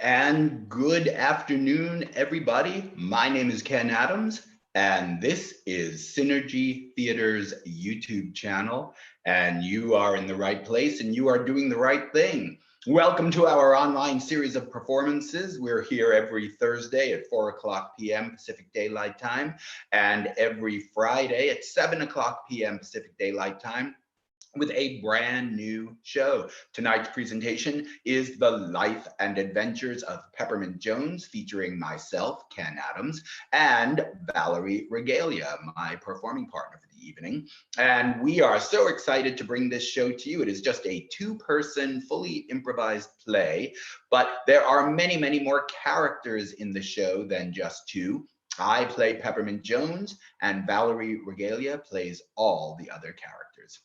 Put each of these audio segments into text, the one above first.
And good afternoon, everybody. My name is Ken Adams, and this is Synergy Theater's YouTube channel. And you are in the right place and you are doing the right thing. Welcome to our online series of performances. We're here every Thursday at 4 o'clock p.m. Pacific Daylight Time and every Friday at 7 o'clock p.m. Pacific Daylight Time with a brand new show. Tonight's presentation is The Life and Adventures of Peppermint Jones, featuring myself, Ken Adams, and Valerie Regalia, my performing partner for the evening. And we are so excited to bring this show to you. It is just a two-person, fully improvised play, but there are many, many more characters in the show than just two. I play Peppermint Jones, and Valerie Regalia plays all the other characters.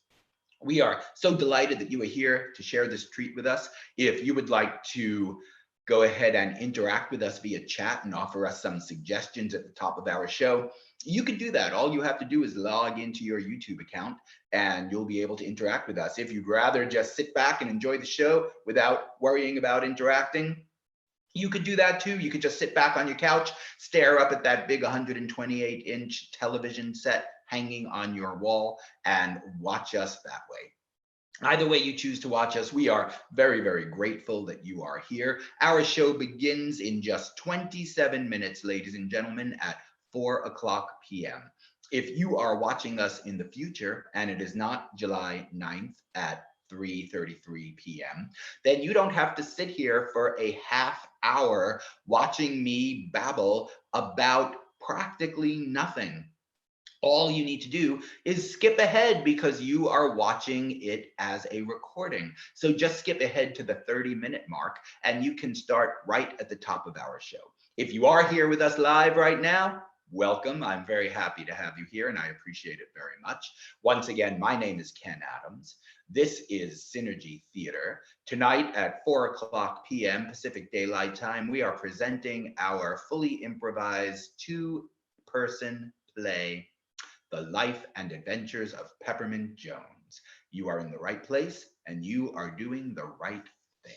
We are so delighted that you are here to share this treat with us. If you would like to go ahead and interact with us via chat and offer us some suggestions at the top of our show, you can do that. All you have to do is log into your YouTube account and you'll be able to interact with us. If you'd rather just sit back and enjoy the show without worrying about interacting, you could do that too. You could just sit back on your couch, stare up at that big 128-inch television set hanging on your wall and watch us that way. Either way you choose to watch us, we are very, very grateful that you are here. Our show begins in just 27 minutes, ladies and gentlemen, at 4 o'clock p.m. If you are watching us in the future and it is not July 9th at 3:33 p.m., then you don't have to sit here for a half hour watching me babble about practically nothing. All you need to do is skip ahead because you are watching it as a recording. So just skip ahead to the 30-minute mark and you can start right at the top of our show. If you are here with us live right now, welcome. I'm very happy to have you here and I appreciate it very much. Once again, my name is Ken Adams. This is Synergy Theater. Tonight at 4 o'clock p.m. Pacific Daylight Time, we are presenting our fully improvised two-person play, The Life and Adventures of Peppermint Jones. You are in the right place and you are doing the right thing.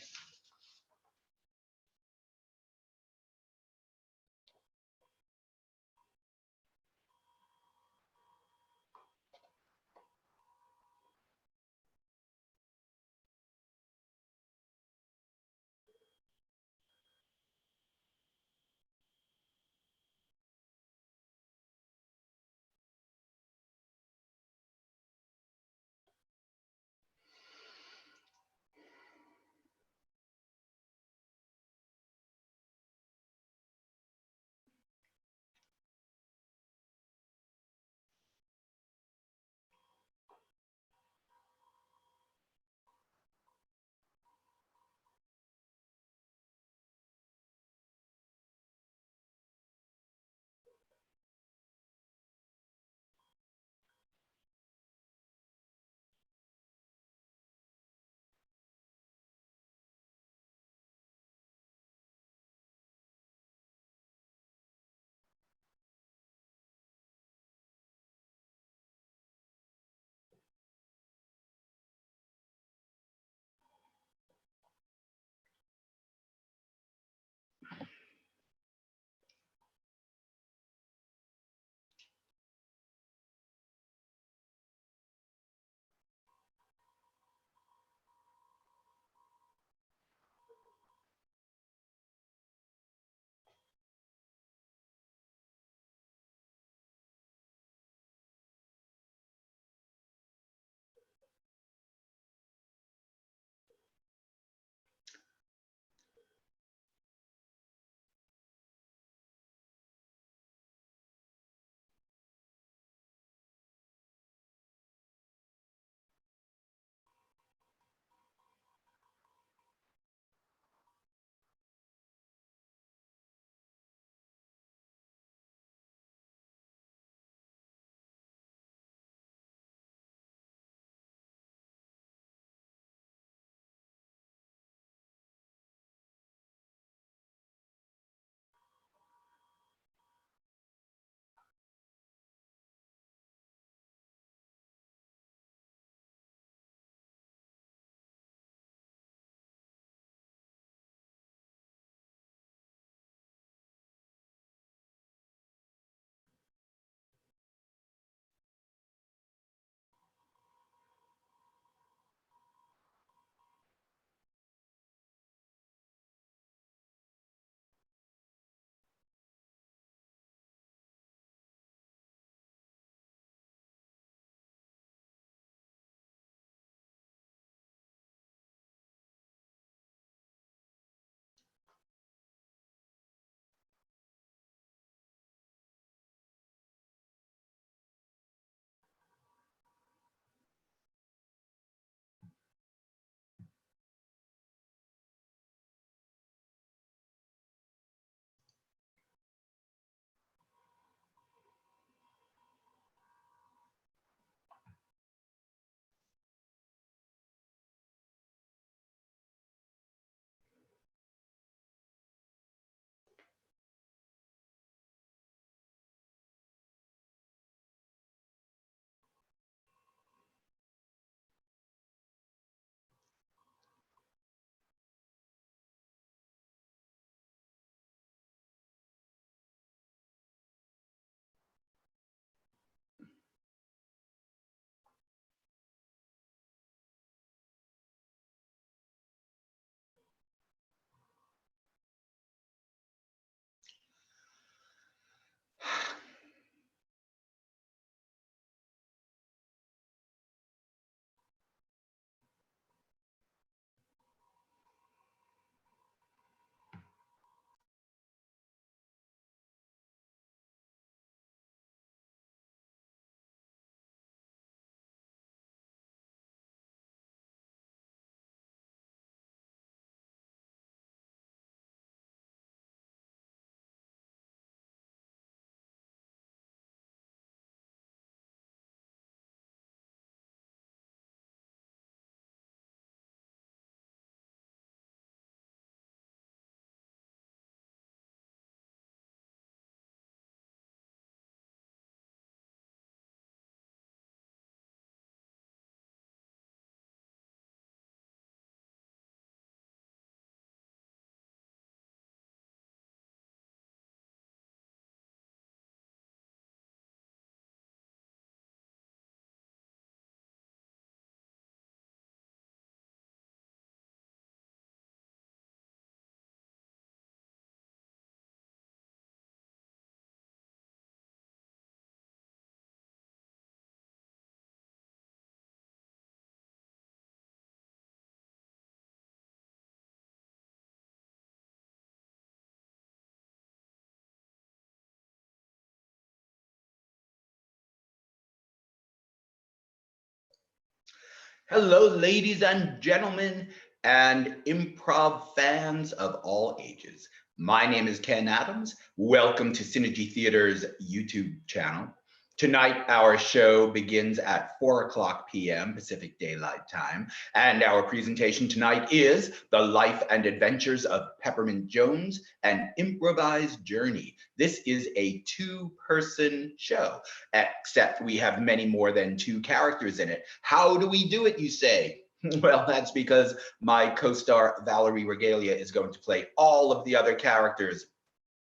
Hello, ladies and gentlemen, and improv fans of all ages. My name is Ken Adams. Welcome to Synergy Theater's YouTube channel. Tonight, our show begins at 4 o'clock p.m. Pacific Daylight Time, and our presentation tonight is The Life and Adventures of Peppermint Jones, an Improvised Journey. This is a two-person show, except we have many more than two characters in it. How do we do it, you say? Well, that's because my co-star Valerie Regalia is going to play all of the other characters.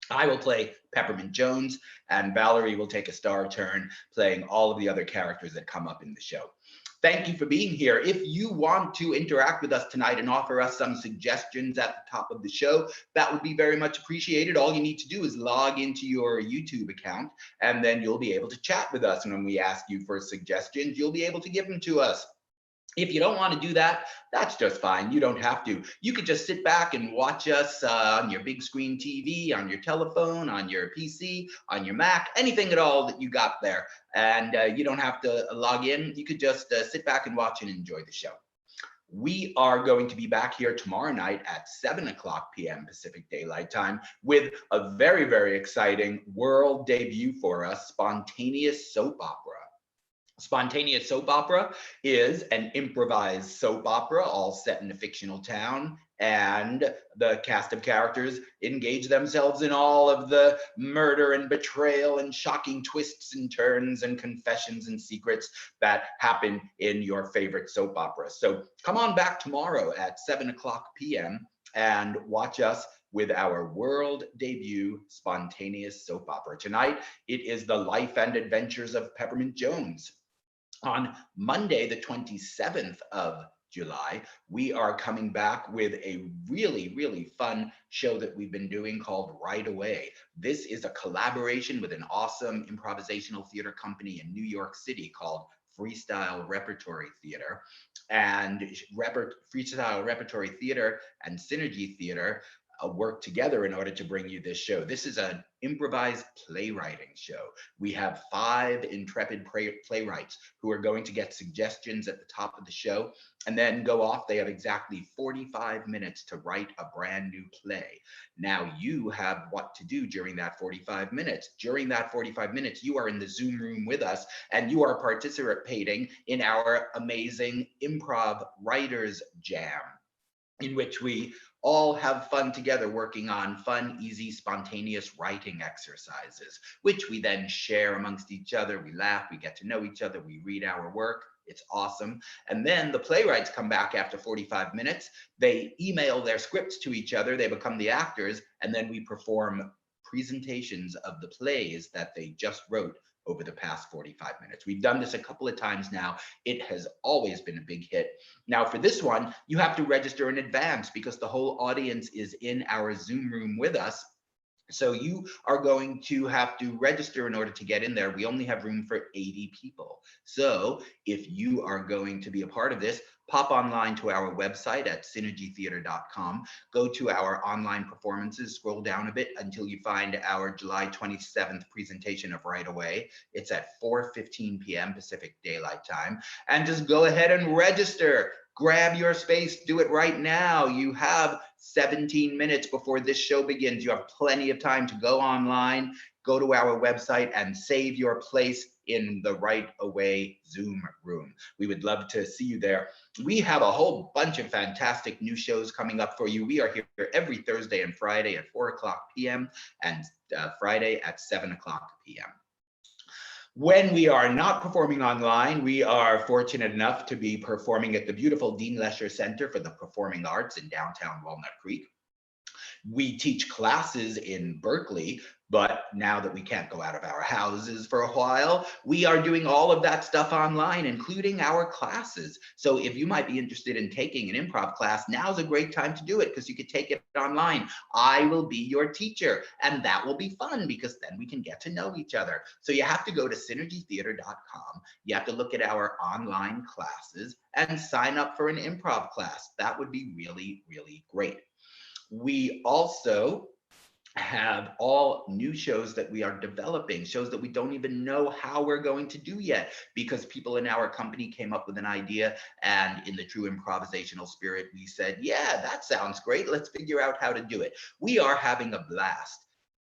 I will play Peppermint Jones, and Valerie will take a star turn playing all of the other characters that come up in the show. Thank you for being here. If you want to interact with us tonight and offer us some suggestions at the top of the show, that would be very much appreciated. All you need to do is log into your YouTube account, and then you'll be able to chat with us. And when we ask you for suggestions, you'll be able to give them to us. If you don't want to do that, that's just fine. You don't have to. You could just sit back and watch us on your big screen TV, on your telephone, on your PC, on your Mac, anything at all that you got there. And you don't have to log in. You could just sit back and watch and enjoy the show. We are going to be back here tomorrow night at 7 o'clock p.m. Pacific Daylight Time with a very, very exciting world debut for us, Spontaneous Soap Opera. Spontaneous Soap Opera is an improvised soap opera all set in a fictional town, and the cast of characters engage themselves in all of the murder and betrayal and shocking twists and turns and confessions and secrets that happen in your favorite soap opera. So come on back tomorrow at 7 o'clock p.m. and watch us with our world debut Spontaneous Soap Opera. Tonight, it is The Life and Adventures of Peppermint Jones. On Monday, the 27th of July, we are coming back with a really, really fun show that we've been doing called Right Away. This is a collaboration with an awesome improvisational theater company in New York City called Freestyle Repertory Theater. And Freestyle Repertory Theater and Synergy Theater work together in order to bring you this show. This is an improvised playwriting show. We have 5 intrepid playwrights who are going to get suggestions at the top of the show and then go off. They have exactly 45 minutes to write a brand new play. Now you have what to do during that 45 minutes. During that 45 minutes, you are in the Zoom room with us and you are participating in our amazing improv writers jam, in which we all have fun together working on fun, easy, spontaneous writing exercises, which we then share amongst each other. We laugh, we get to know each other, we read our work. It's awesome. And then the playwrights come back after 45 minutes. They email their scripts to each other. They become the actors. And then we perform presentations of the plays that they just wrote over the past 45 minutes. We've done this a couple of times now. It has always been a big hit. Now for this one, you have to register in advance because the whole audience is in our Zoom room with us. So you are going to have to register in order to get in there. We only have room for 80 people. So if you are going to be a part of this, pop online to our website at synergytheater.com, go to our online performances, scroll down a bit until you find our July 27th presentation of Right Away. It's at 4:15 p.m. Pacific Daylight Time, and just go ahead and register. Grab your space, do it right now. You have 17 minutes before this show begins. You have plenty of time to go online, go to our website and save your place in the Right Away Zoom room. We would love to see you there. We have a whole bunch of fantastic new shows coming up for you. We are here every Thursday and Friday at 4 o'clock p.m. and Friday at 7 o'clock p.m. When we are not performing online, we are fortunate enough to be performing at the beautiful Dean Lesher Center for the Performing Arts in downtown Walnut Creek. We teach classes in Berkeley, but now that we can't go out of our houses for a while, we are doing all of that stuff online, including our classes. So if you might be interested in taking an improv class, now's a great time to do it because you could take it online. I will be your teacher, and that will be fun because then we can get to know each other. So you have to go to synergytheater.com. You have to look at our online classes and sign up for an improv class. That would be really, really great. We also have all new shows that we are developing, shows that we don't even know how we're going to do yet, because people in our company came up with an idea, and in the true improvisational spirit, we said, yeah, that sounds great. Let's figure out how to do it. We are having a blast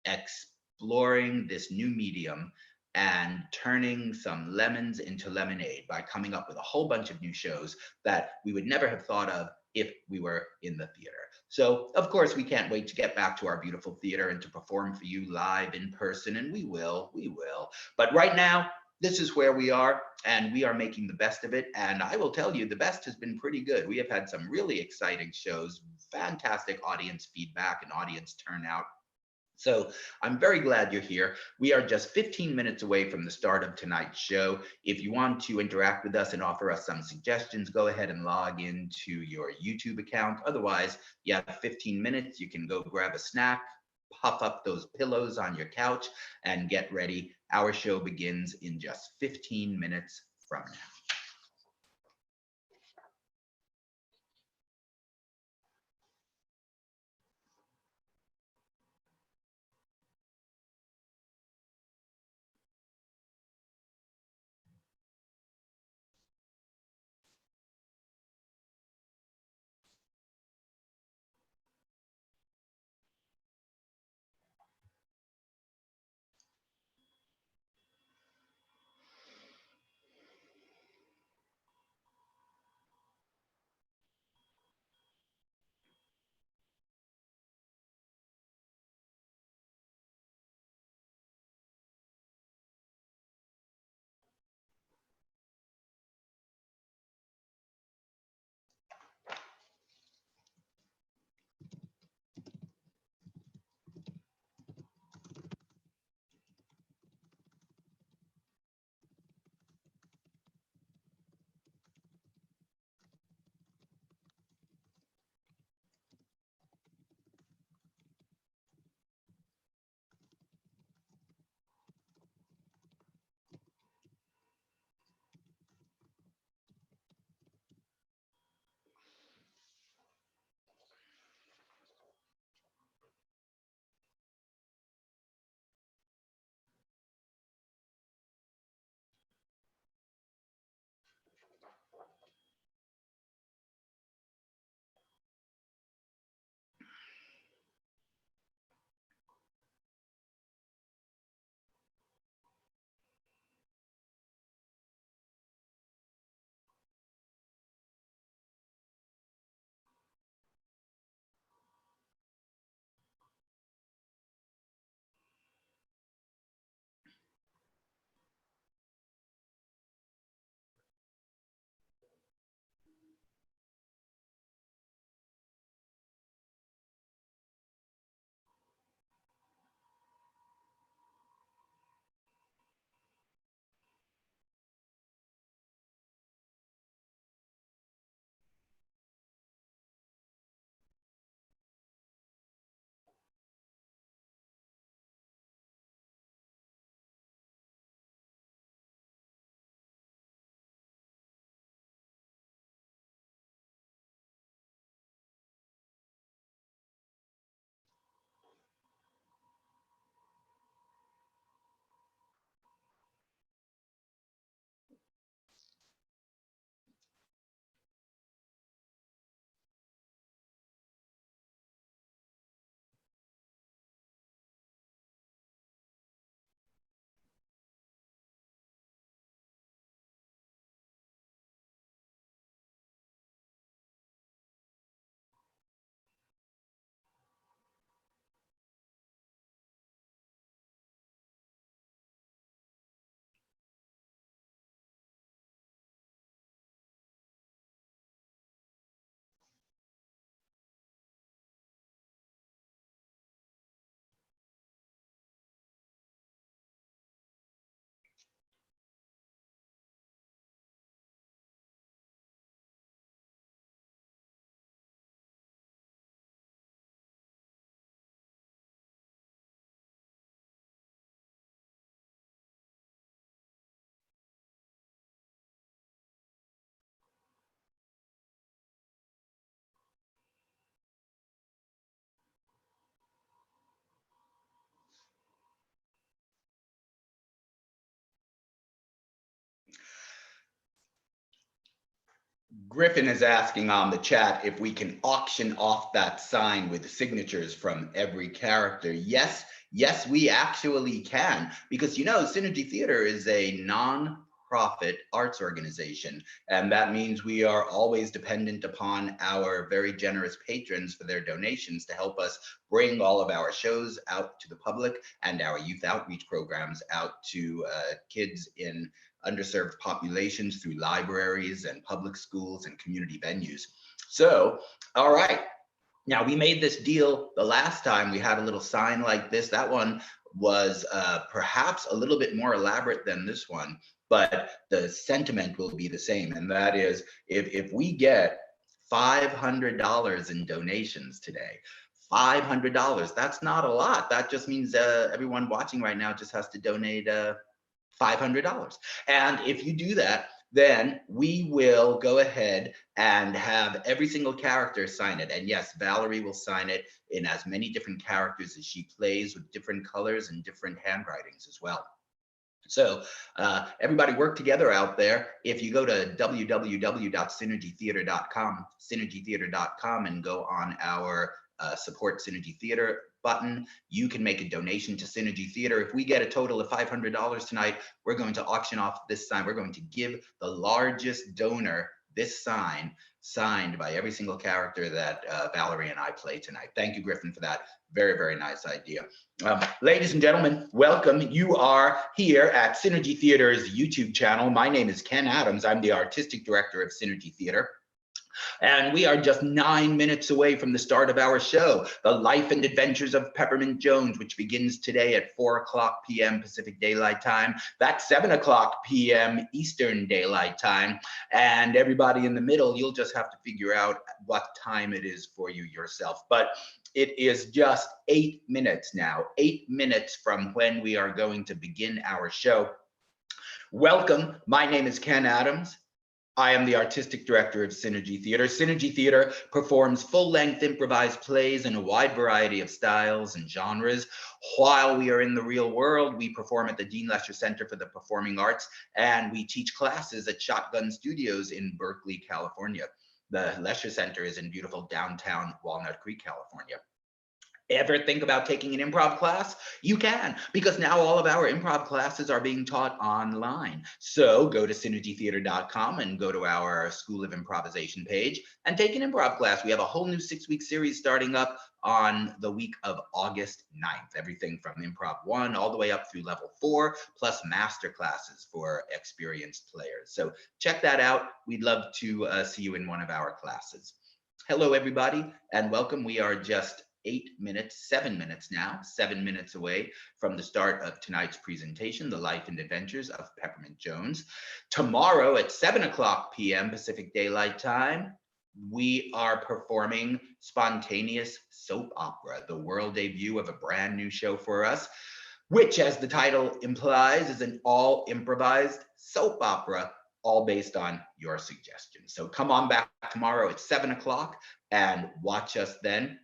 exploring this new medium and turning some lemons into lemonade by coming up with a whole bunch of new shows that we would never have thought of if we were in the theater. So, of course, we can't wait to get back to our beautiful theater and to perform for you live in person, and we will, we will. But right now, this is where we are, and we are making the best of it. And I will tell you, the best has been pretty good. We have had some really exciting shows, fantastic audience feedback and audience turnout. So I'm very glad you're here. We are just 15 minutes away from the start of tonight's show. If you want to interact with us and offer us some suggestions, go ahead and log into your YouTube account. Otherwise, you have 15 minutes. You can go grab a snack, puff up those pillows on your couch, and get ready. Our show begins in just 15 minutes from now. Griffin is asking on the chat if we can auction off that sign with the signatures from every character. Yes, yes, we actually can, because Synergy Theater is a non-profit arts organization, and that means we are always dependent upon our very generous patrons for their donations to help us bring all of our shows out to the public and our youth outreach programs out to kids in underserved populations through libraries and public schools and community venues. So, all right. Now, we made this deal the last time. We had a little sign like this. That one was perhaps a little bit more elaborate than this one, but the sentiment will be the same. And that is, if we get $500 in donations today, $500, that's not a lot. That just means everyone watching right now just has to donate $500. And if you do that, then we will go ahead and have every single character sign it. And yes, Valerie will sign it in as many different characters as she plays, with different colors and different handwritings as well. So everybody work together out there. If you go to www.synergytheater.com, and go on our support Synergy Theater button, you can make a donation to Synergy Theater. If we get a total of $500 tonight, we're going to auction off this sign. We're going to give the largest donor this sign, signed by every single character that Valerie and I play tonight. Thank you, Griffin, for that. Very, very nice idea. Ladies and gentlemen, welcome. You are here at Synergy Theater's YouTube channel. My name is Ken Adams. I'm the artistic director of Synergy Theater. And we are just 9 minutes away from the start of our show, The Life and Adventures of Peppermint Jones, which begins today at 4:00 p.m. Pacific Daylight Time. That's 7:00 p.m. Eastern Daylight Time. And everybody in the middle, you'll just have to figure out what time it is for you yourself. But it is just 8 minutes now, 8 minutes from when we are going to begin our show. Welcome. My name is Ken Adams. I am the artistic director of Synergy Theater. Synergy Theater performs full-length improvised plays in a wide variety of styles and genres. While we are in the real world, we perform at the Dean Lesher Center for the Performing Arts, and we teach classes at Shotgun Studios in Berkeley, California. The Lesher Center is in beautiful downtown Walnut Creek, California. Ever think about taking an improv class? You can, because now all of our improv classes are being taught online. So go to synergytheater.com and go to our School of Improvisation page and take an improv class. We have a whole new 6-week series starting up on the week of August 9th. Everything from Improv 1 all the way up through level 4, plus master classes for experienced players. So check that out. We'd love to see you in one of our classes. Hello, everybody, and welcome. We are just 7 minutes now, 7 minutes away from the start of tonight's presentation, The Life and Adventures of Peppermint Jones. Tomorrow at 7:00 p.m. Pacific Daylight Time, we are performing Spontaneous Soap Opera, the world debut of a brand new show for us, which, as the title implies, is an all improvised soap opera, all based on your suggestions. So come on back tomorrow at 7:00 and watch us then.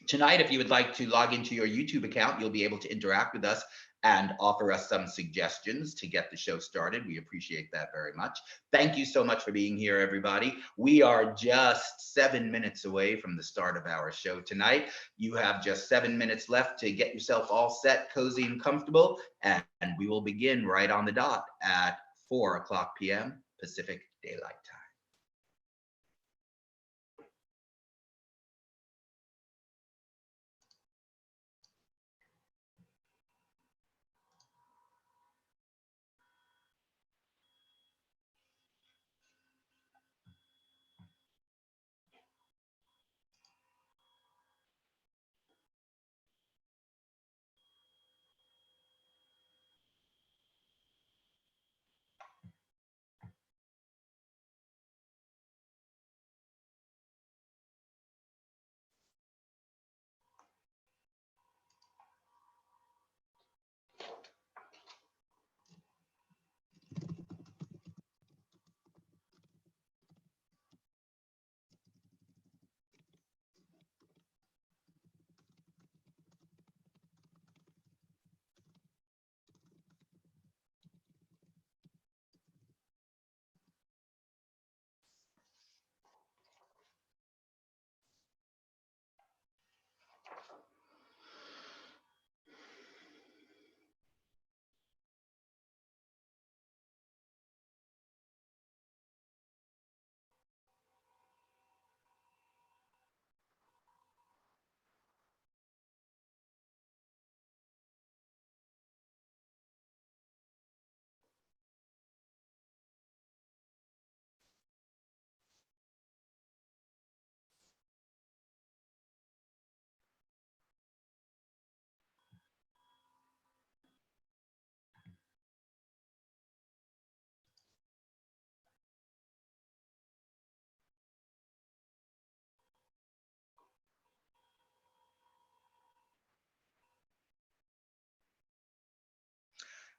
Tonight, if you would like to log into your YouTube account, you'll be able to interact with us and offer us some suggestions to get the show started. We appreciate that very much. Thank you so much for being here, everybody. We are just 7 minutes away from the start of our show tonight. You have just 7 minutes left to get yourself all set, cozy, and comfortable, and we will begin right on the dot at 4:00 p.m. Pacific Daylight Time.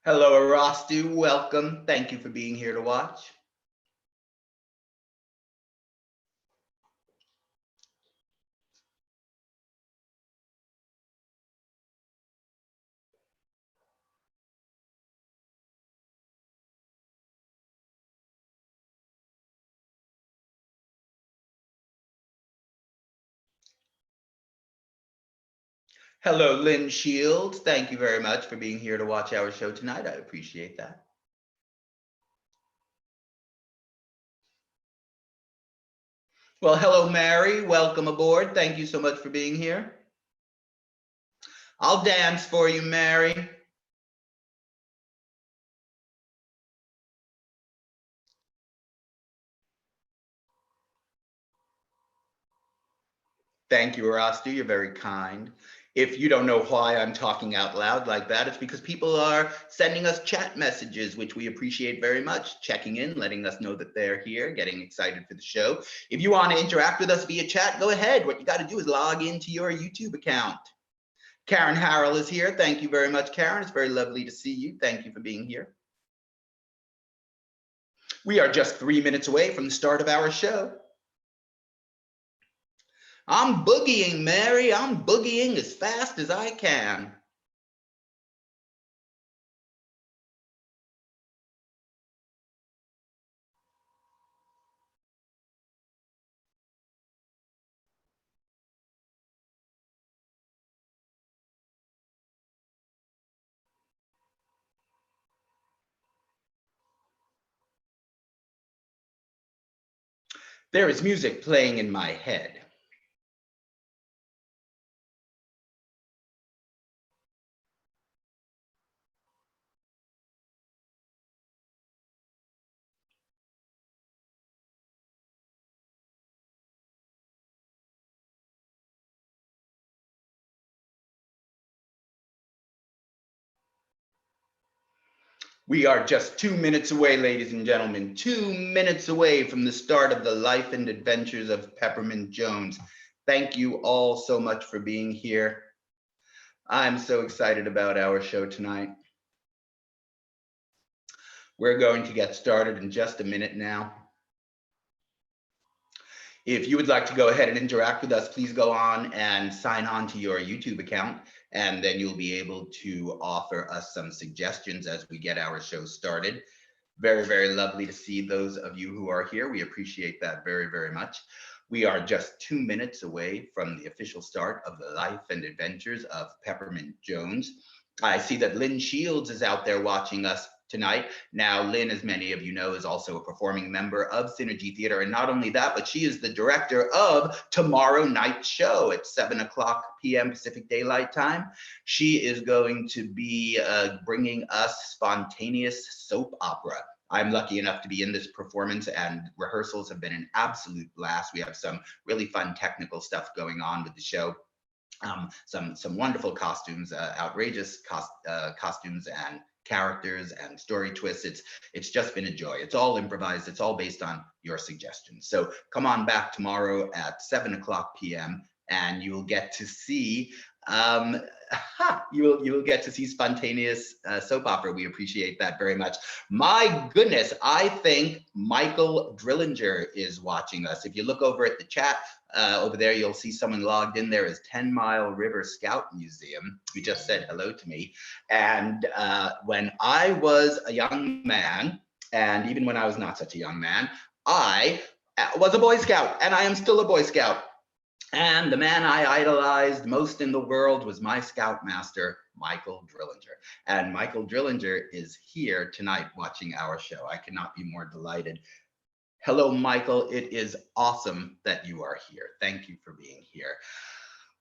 Hello, Arastu. Welcome. Thank you for being here to watch. Hello, Lynn Shields. Thank you very much for being here to watch our show tonight. I appreciate that. Well, hello, Mary. Welcome aboard. Thank you so much for being here. I'll dance for you, Mary. Thank you, Arastu. You're very kind. If you don't know why I'm talking out loud like that, it's because people are sending us chat messages, which we appreciate very much, checking in, letting us know that they're here, getting excited for the show. If you want to interact with us via chat, go ahead. What you got to do is log into your YouTube account. Karen Harrell is here. Thank you very much, Karen. It's very lovely to see you. Thank you for being here. We are just 3 minutes away from the start of our show. I'm boogieing, Mary. I'm boogieing as fast as I can. There is music playing in my head. We are just 2 minutes away, ladies and gentlemen, 2 minutes away from the start of the life and adventures of Peppermint Jones. Thank you all so much for being here. I'm so excited about our show tonight. We're going to get started in just a minute now. If you would like to go ahead and interact with us, please go on and sign on to your YouTube account, and then you'll be able to offer us some suggestions as we get our show started. Very, very lovely to see those of you who are here. We appreciate that very, very much. We are just 2 minutes away from the official start of the life and adventures of Peppermint Jones. I see that Lynn Shields is out there watching us tonight. Now, Lynn, as many of you know, is also a performing member of Synergy Theater. And not only that, but she is the director of tomorrow night's show at 7:00 p.m. Pacific Daylight Time. She is going to be bringing us spontaneous soap opera. I'm lucky enough to be in this performance, and rehearsals have been an absolute blast. We have some really fun technical stuff going on with the show. Some wonderful costumes, outrageous costumes and characters and story twists. It's just been a joy. It's all improvised. It's all based on your suggestions. So come on back tomorrow at 7:00 p.m. and you will get to see you will get to see spontaneous soap opera. We appreciate that very much. My goodness, I think Michael Drillinger is watching us. If you look over at the chat, over there, you'll see someone logged in there as 10 Mile River Scout Museum, who just said hello to me. And when I was a young man, and even when I was not such a young man, I was a Boy Scout, and I am still a Boy Scout. And the man I idolized most in the world was my Scoutmaster, Michael Drillinger. And Michael Drillinger is here tonight watching our show. I cannot be more delighted. Hello, Michael. It is awesome that you are here. Thank you for being here.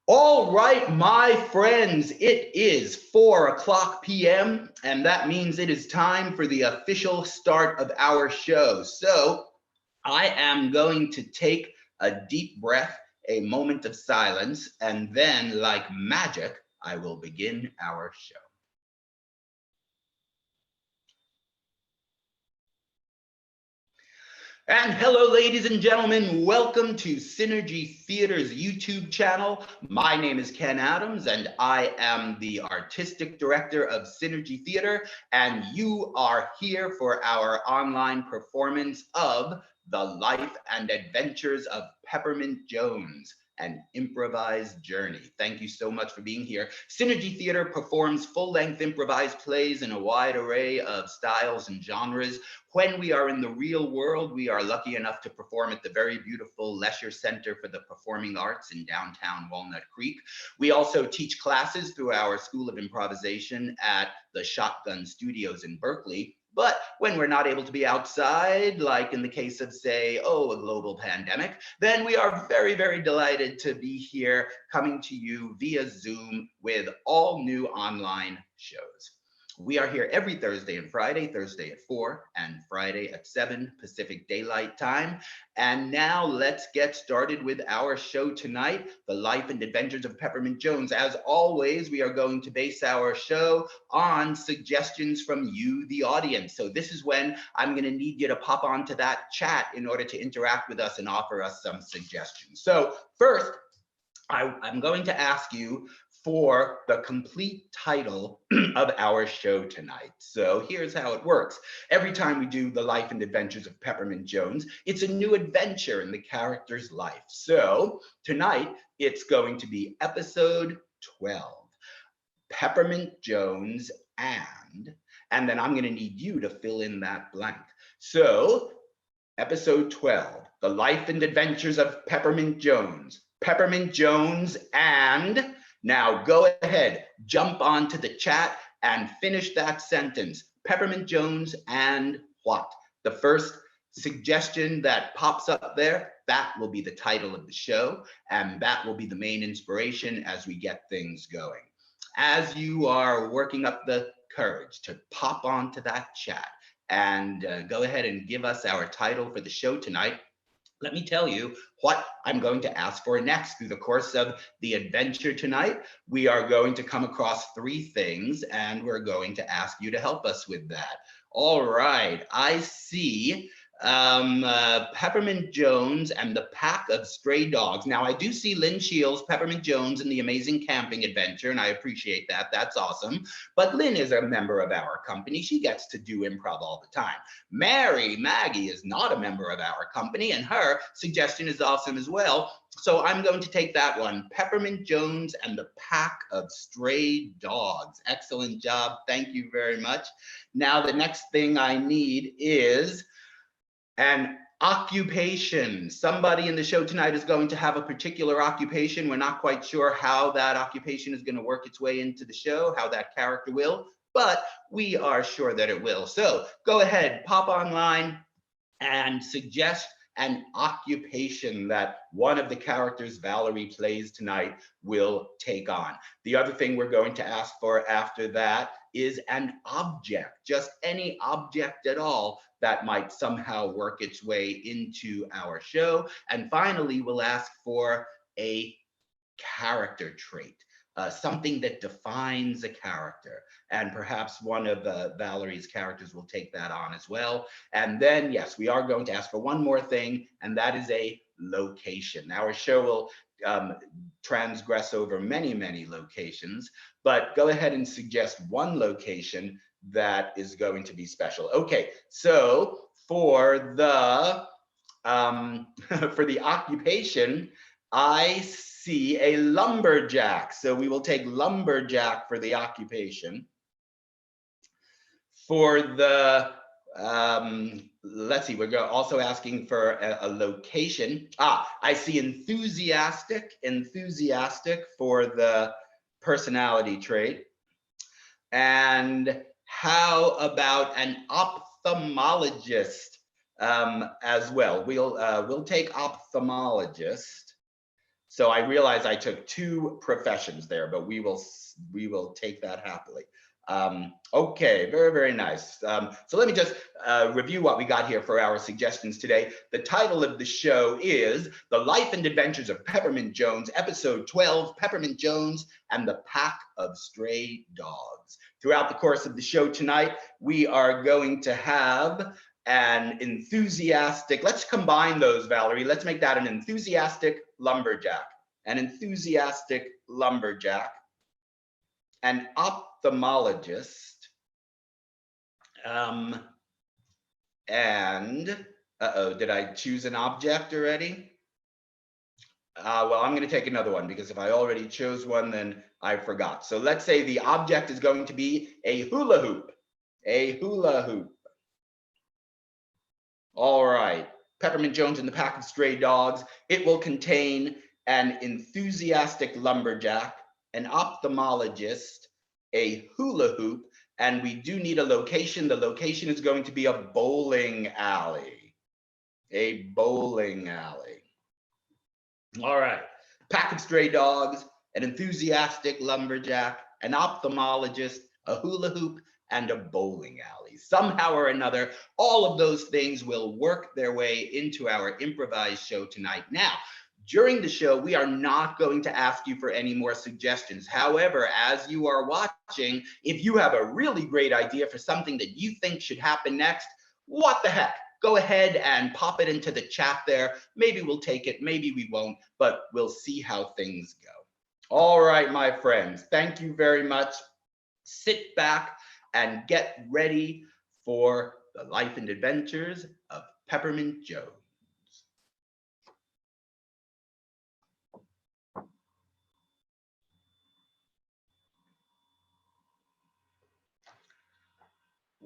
All right, my friends, it is 4:00 p.m. and that means it is time for the official start of our show. So I am going to take a deep breath, a moment of silence, and then, like magic, I will begin our show. And hello, ladies and gentlemen. Welcome to Synergy Theater's YouTube channel. My name is Ken Adams, and I am the artistic director of Synergy Theater. And you are here for our online performance of The Life and Adventures of Peppermint Jones, an improvised journey. Thank you so much for being here. Synergy Theater performs full-length improvised plays in a wide array of styles and genres. When we are in the real world, we are lucky enough to perform at the very beautiful Leisure Center for the Performing Arts in downtown Walnut Creek. We also teach classes through our School of Improvisation at the Shotgun Studios in Berkeley. But when we're not able to be outside, like in the case of, say, a global pandemic, then we are very, very delighted to be here coming to you via Zoom with all new online shows. We are here every Thursday and Friday, Thursday at 4 and Friday at 7 Pacific Daylight Time. And now let's get started with our show tonight, The Life and Adventures of Peppermint Jones. As always, we are going to base our show on suggestions from you, the audience. So this is when I'm going to need you to pop onto that chat in order to interact with us and offer us some suggestions. So first, I'm going to ask you for the complete title of our show tonight. So here's how it works. Every time we do The Life and Adventures of Peppermint Jones, it's a new adventure in the character's life. So tonight, it's going to be episode 12, Peppermint Jones and then I'm going to need you to fill in that blank. So episode 12, The Life and Adventures of Peppermint Jones. Peppermint Jones and now go ahead, jump onto the chat and finish that sentence. Peppermint Jones and what? The first suggestion that pops up there, that will be the title of the show, and that will be the main inspiration as we get things going. As you are working up the courage to pop onto that chat and go ahead and give us our title for the show tonight, let me tell you what I'm going to ask for next. Through the course of the adventure tonight, we are going to come across three things, and we're going to ask you to help us with that. All right, I see Peppermint Jones and the Pack of Stray Dogs. Now, I do see Lynn Shields, Peppermint Jones, and the Amazing Camping Adventure, and I appreciate that. That's awesome. But Lynn is a member of our company. She gets to do improv all the time. Maggie is not a member of our company, and her suggestion is awesome as well. So I'm going to take that one. Peppermint Jones and the Pack of Stray Dogs. Excellent job. Thank you very much. Now, the next thing I need is an occupation. Somebody in the show tonight is going to have a particular occupation. We're not quite sure how that occupation is going to work its way into the show, how that character will, but we are sure that it will. So go ahead, pop online and suggest an occupation that one of the characters Valerie plays tonight will take on. The other thing we're going to ask for after that is an object, just any object at all that might somehow work its way into our show. And finally, we'll ask for a character trait, something that defines a character. And perhaps one of Valerie's characters will take that on as well. And then, yes, we are going to ask for one more thing, and that is a location. Our show will transgress over many, many locations, but go ahead and suggest one location that is going to be special. Okay, so for the occupation, I see a lumberjack. So we will take lumberjack for the occupation. For the, let's see, we're also asking for a location. I see enthusiastic for the personality trait. And how about an ophthalmologist as well? We'll take ophthalmologist. So I realize I took two professions there, but we will take that happily. Okay, very, very nice. So let me just review what we got here for our suggestions today. The title of the show is The Life and Adventures of Peppermint Jones, Episode 12, Peppermint Jones and the Pack of Stray Dogs. Throughout the course of the show tonight, we are going to have and enthusiastic. Let's combine those, Valerie. Let's make that an enthusiastic lumberjack. An enthusiastic lumberjack, an ophthalmologist, and, did I choose an object already? Well, I'm going to take another one because if I already chose one, then I forgot. So let's say the object is going to be a hula hoop. A hula hoop. All right. Peppermint Jones and the Pack of Stray Dogs. It will contain an enthusiastic lumberjack, an ophthalmologist, a hula hoop, and we do need a location. The location is going to be a bowling alley. A bowling alley. All right. Pack of Stray Dogs, an enthusiastic lumberjack, an ophthalmologist, a hula hoop, and a bowling alley. Somehow or another, all of those things will work their way into our improvised show tonight. Now, during the show, we are not going to ask you for any more suggestions. However, as you are watching, if you have a really great idea for something that you think should happen next, what the heck? Go ahead and pop it into the chat there. Maybe we'll take it, maybe we won't, but we'll see how things go. All right, my friends, thank you very much. Sit back and get ready for the life and adventures of Peppermint Jones.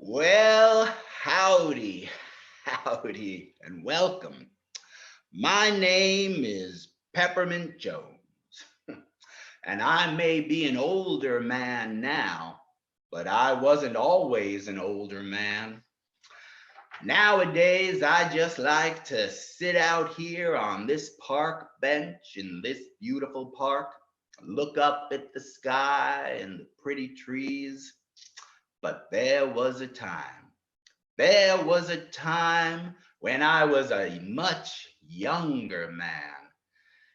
Well, howdy, howdy, and welcome. My name is Peppermint Jones, and I may be an older man now, but I wasn't always an older man. Nowadays, I just like to sit out here on this park bench in this beautiful park, look up at the sky and the pretty trees. But there was a time when I was a much younger man.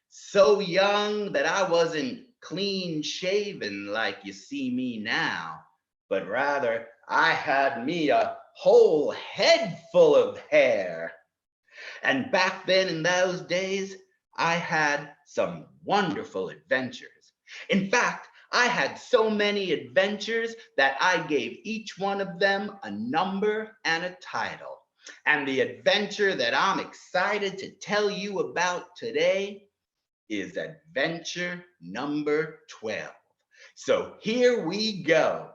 So young that I wasn't clean shaven like you see me now, but rather I had me a whole head full of hair. And back then in those days, I had some wonderful adventures. In fact, I had so many adventures that I gave each one of them a number and a title. And the adventure that I'm excited to tell you about today is adventure number 12. So here we go.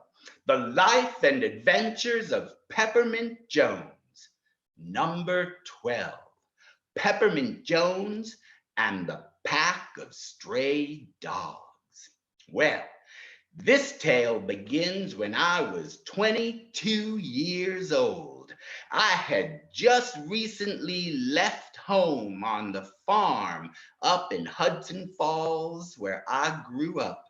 The life and adventures of Peppermint Jones, number 12. Peppermint Jones and the Pack of Stray Dogs. Well, this tale begins when I was 22 years old. I had just recently left home on the farm up in Hudson Falls where I grew up,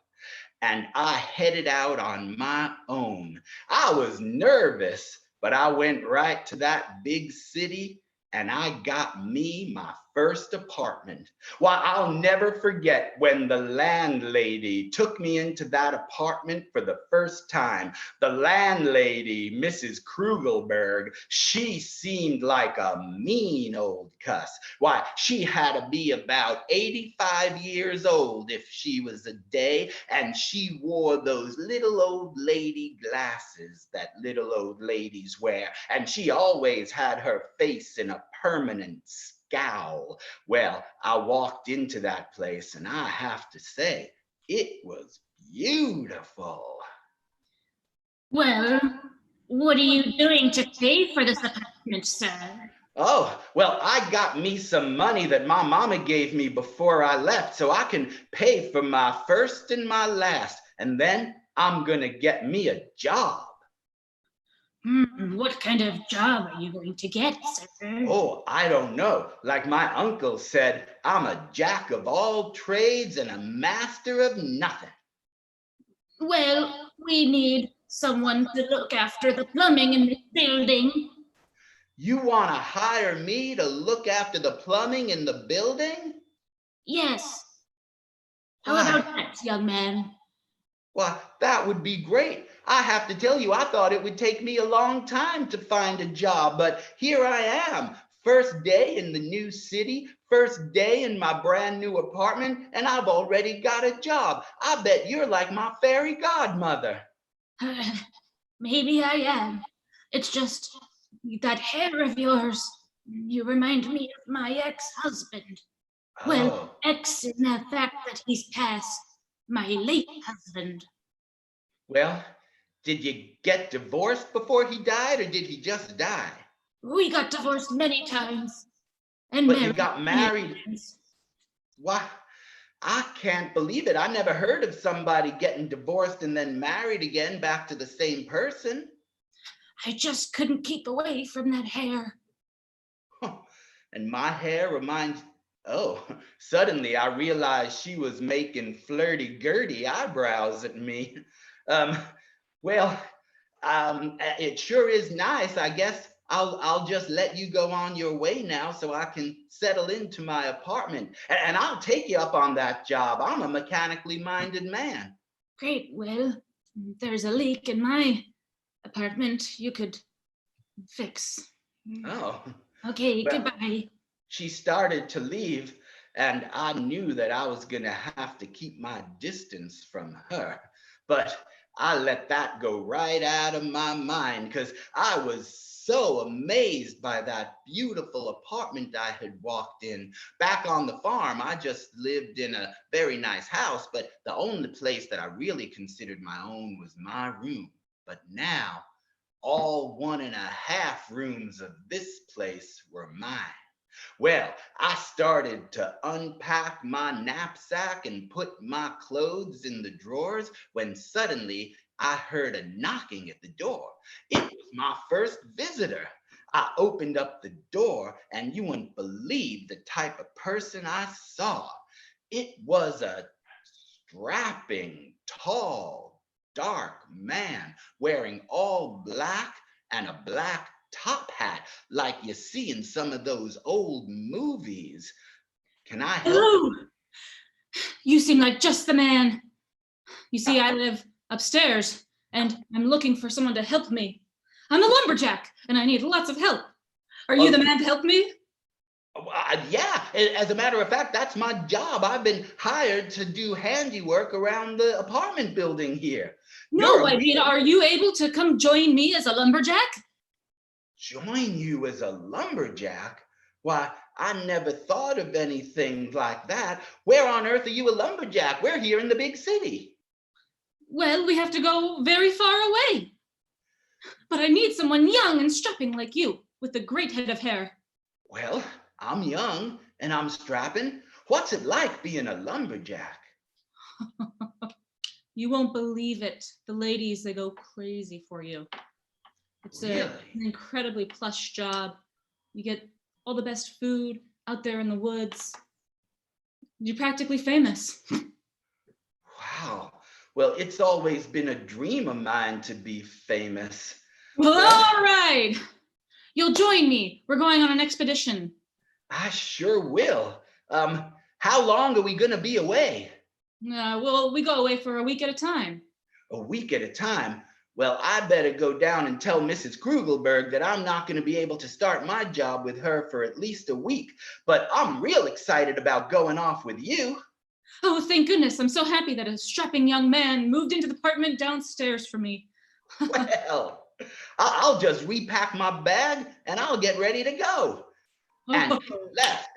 and I headed out on my own. I was nervous, but I went right to that big city and I got me my first apartment. Why, I'll never forget when the landlady took me into that apartment for the first time. The landlady, Mrs. Krugelberg, she seemed like a mean old cuss. Why, she had to be about 85 years old if she was a day, and she wore those little old lady glasses that little old ladies wear, and she always had her face in a permanent scowl. Well, I walked into that place and I have to say, it was beautiful. Well, what are you doing to pay for this apartment, sir? Oh, well, I got me some money that my mama gave me before I left so I can pay for my first and my last, and then I'm gonna get me a job. What kind of job are you going to get, sir? Oh, I don't know. Like my uncle said, I'm a jack of all trades and a master of nothing. Well, we need someone to look after the plumbing in this building. You want to hire me to look after the plumbing in the building? Yes. How about that, young man? Why, that would be great. I have to tell you, I thought it would take me a long time to find a job, but here I am. First day in the new city, first day in my brand new apartment, and I've already got a job. I bet you're like my fairy godmother. Maybe I am. It's just that hair of yours. You remind me of my ex-husband. Well, Oh, ex in the fact that he's passed. My late husband. well, did you get divorced before he died, or did he just die? We got divorced many times and But you married got many married. times. Why, I can't believe it. I never heard of somebody getting divorced and then married again back to the same person. I just couldn't keep away from that hair. And my hair reminds, oh, suddenly I realized she was making flirty-gurdy eyebrows at me. Um, well, it sure is nice. I guess I'll just let you go on your way now so I can settle into my apartment. And I'll take you up on that job. I'm a mechanically minded man. Great, well, there's a leak in my apartment you could fix. Oh, Okay, well, goodbye. she started to leave, and I knew that I was going to have to keep my distance from her. But I let that go right out of my mind because I was so amazed by that beautiful apartment I had walked in. Back on the farm, I just lived in a very nice house, but the only place that I really considered my own was my room. But now, all 1.5 rooms of this place were mine. Well, I started to unpack my knapsack and put my clothes in the drawers when suddenly I heard a knocking at the door. It was my first visitor. I opened up the door, and you wouldn't believe the type of person I saw. It was a strapping, tall, dark man wearing all black and a black top hat like you see in some of those old movies. Can I help you? Hello! You seem like just the man. You see, I live upstairs and I'm looking for someone to help me. I'm a lumberjack and I need lots of help. Are you the man to help me? Yeah, as a matter of fact, that's my job. I've been hired to do handiwork around the apartment building here. You're No, a I mean, are you able to come join me as a lumberjack? join you as a lumberjack? Why, I never thought of anything like that. Where on earth are you a lumberjack? We're here in the big city. Well, we have to go very far away. But I need someone young and strapping like you, with a great head of hair. Well, I'm young and I'm strapping. What's it like being a lumberjack? You won't believe it. The ladies, they go crazy for you. It's an Really? incredibly plush job. You get all the best food out there in the woods. You're practically famous. Wow. Well, it's always been a dream of mine to be famous. Well, Well, all right. You'll join me. We're going on an expedition. I sure will. How long are we going to be away? Well, we go away for a week at a time. A week at a time. Well, I better go down and tell Mrs. Krugelberg that I'm not going to be able to start my job with her for at least a week. But I'm real excited about going off with you. Oh, thank goodness. I'm so happy that a strapping young man moved into the apartment downstairs for me. Well, I'll just repack my bag and I'll get ready to go. And she left.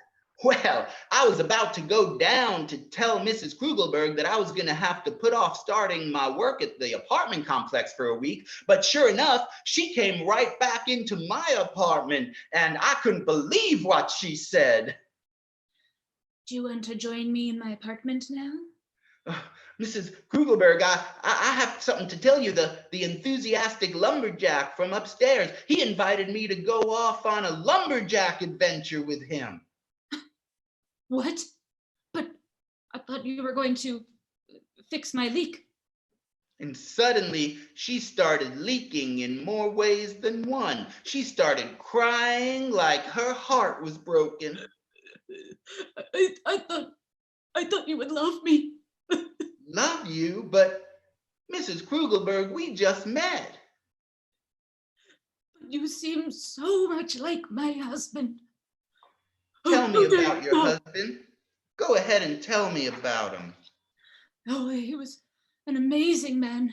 Well, I was about to go down to tell Mrs. Krugelberg that I was going to have to put off starting my work at the apartment complex for a week. But sure enough, she came right back into my apartment and I couldn't believe what she said. Do you want to join me in my apartment now? Mrs. Krugelberg, I have something to tell you. The enthusiastic lumberjack from upstairs, he invited me to go off on a lumberjack adventure with him. What? But I thought you were going to fix my leak. And suddenly she started leaking in more ways than one. She started crying like her heart was broken. I thought you would love me. Love you, but Mrs. Krugelberg, we just met. But you seem so much like my husband. Tell me Okay. about your husband. Go ahead and tell me about him. Oh, he was an amazing man.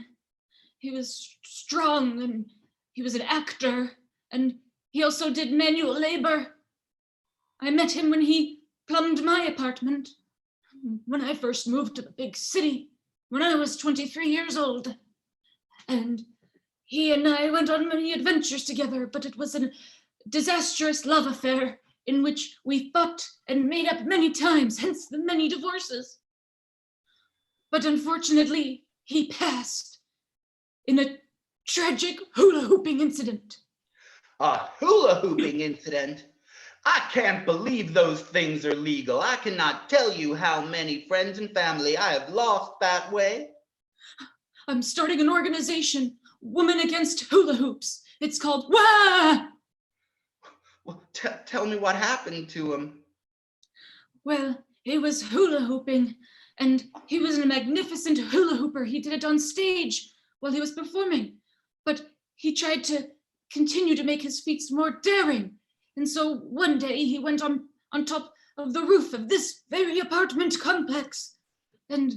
He was strong, and he was an actor, and he also did manual labor. I met him when he plumbed my apartment, when I first moved to the big city, when I was 23 years old. And he and I went on many adventures together, but it was a disastrous love affair in which we fought and made up many times, hence the many divorces. But unfortunately, he passed in a tragic hula hooping incident. A hula hooping incident? I can't believe those things are legal. I cannot tell you how many friends and family I have lost that way. I'm starting an organization, Women Against Hula Hoops. It's called WAH! Well, tell me what happened to him. Well, he was hula hooping, and he was a magnificent hula hooper. He did it on stage while he was performing, but he tried to continue to make his feats more daring. And so one day he went on top of the roof of this very apartment complex, and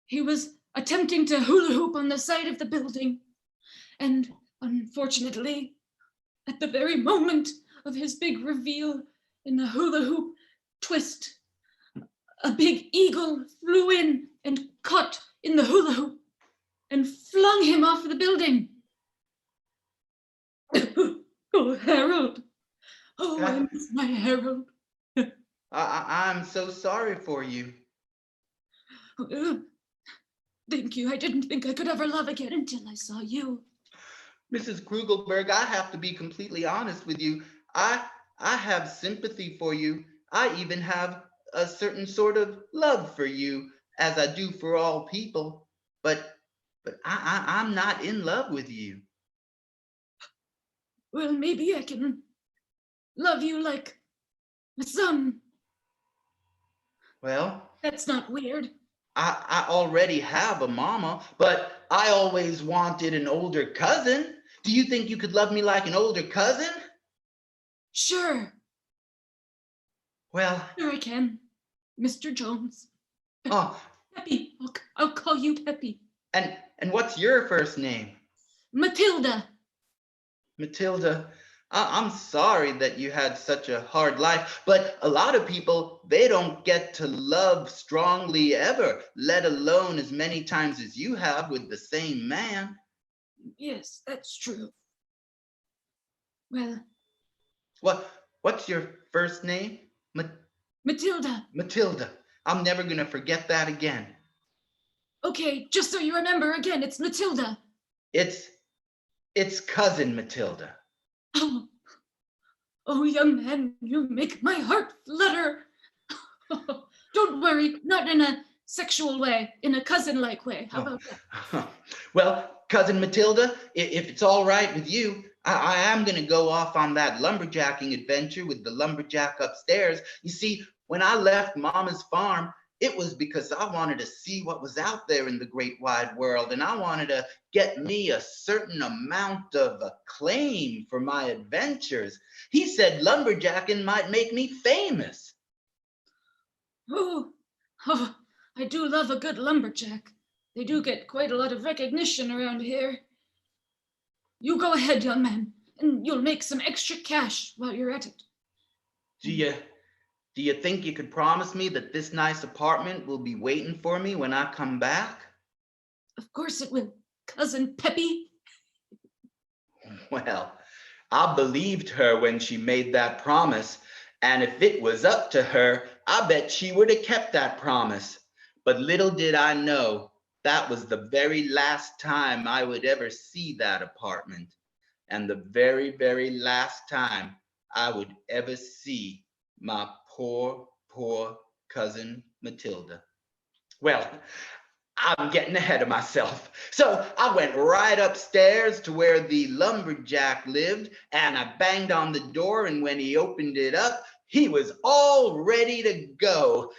he was attempting to hula hoop on the side of the building. And unfortunately, at the very moment of his big reveal in the hula hoop twist, a big eagle flew in and caught in the hula hoop and flung him off the building. Oh, Harold. Oh, I miss my Harold. I'm so sorry for you. Thank you. I didn't think I could ever love again until I saw you. Mrs. Krugelberg, I have to be completely honest with you. I have sympathy for you. I even have a certain sort of love for you, as I do for all people. But I'm not in love with you. Well, maybe I can love you like a son. Well, That's not weird. I already have a mama, but I always wanted an older cousin. Do you think you could love me like an older cousin? Sure. Well, Sure I can. Mr. Jones. oh, Peppy. I'll call you Peppy. and what's your first name? Matilda. Matilda, I'm sorry that you had such a hard life, but a lot of people, they don't get to love strongly ever, let alone as many times as you have with the same man. Yes, that's true. Well, What's your first name? Matilda. Matilda. I'm never gonna forget that again. Okay, just so you remember again, it's Matilda. It's cousin Matilda. Oh, oh, young man, you make my heart flutter. Don't worry, not in a sexual way, in a cousin-like way. How about that? Well, cousin Matilda, if it's all right with you, I am going to go off on that lumberjacking adventure with the lumberjack upstairs. You see, when I left Mama's farm, it was because I wanted to see what was out there in the great wide world, and I wanted to get me a certain amount of acclaim for my adventures. He said lumberjacking might make me famous. Oh, I do love a good lumberjack. They do get quite a lot of recognition around here. You go ahead, young man, and you'll make some extra cash while you're at it. Do you think you could promise me that this nice apartment will be waiting for me when I come back? Of course it will, Cousin Peppy. Well, I believed her when she made that promise, and if it was up to her, I bet she would have kept that promise. But little did I know, that was the very last time I would ever see that apartment, and the very, very last time I would ever see my poor, poor cousin Matilda. Well, I'm getting ahead of myself. So I went right upstairs to where the lumberjack lived, and I banged on the door, and when he opened it up, he was all ready to go.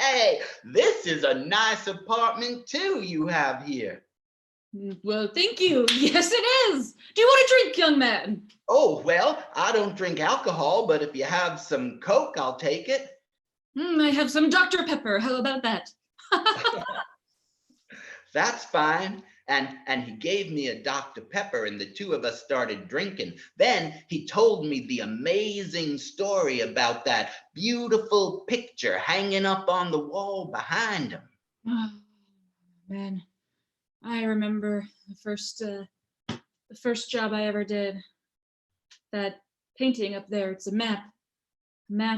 Hey, this is a nice apartment too you have here. Well, thank you. Yes, it is. Do you want a drink, young man? Oh, well, I don't drink alcohol, but if you have some Coke, I'll take it. I have some Dr. Pepper. How about that? That's fine. And he gave me a Dr. Pepper, and the two of us started drinking. Then he told me the amazing story about that beautiful picture hanging up on the wall behind him. Oh, man, I remember the first job I ever did. That painting up there, it's a map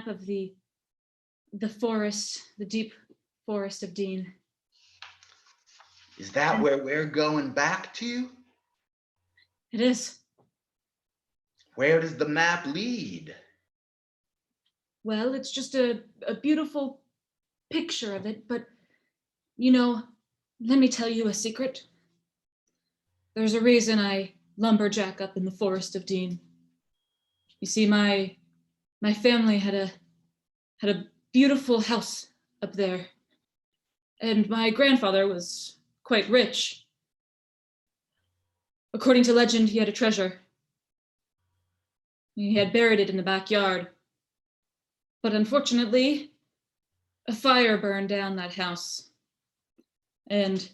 of the forest, the deep forest of Dean. Is that where we're going back to? It is. Where does the map lead? Well, it's just a beautiful picture of it, but let me tell you a secret. There's a reason I lumberjack up in the forest of Dean. You see, my family had a beautiful house up there, and my grandfather was quite rich. According to legend, he had a treasure. He had buried it in the backyard. But unfortunately, a fire burned down that house, and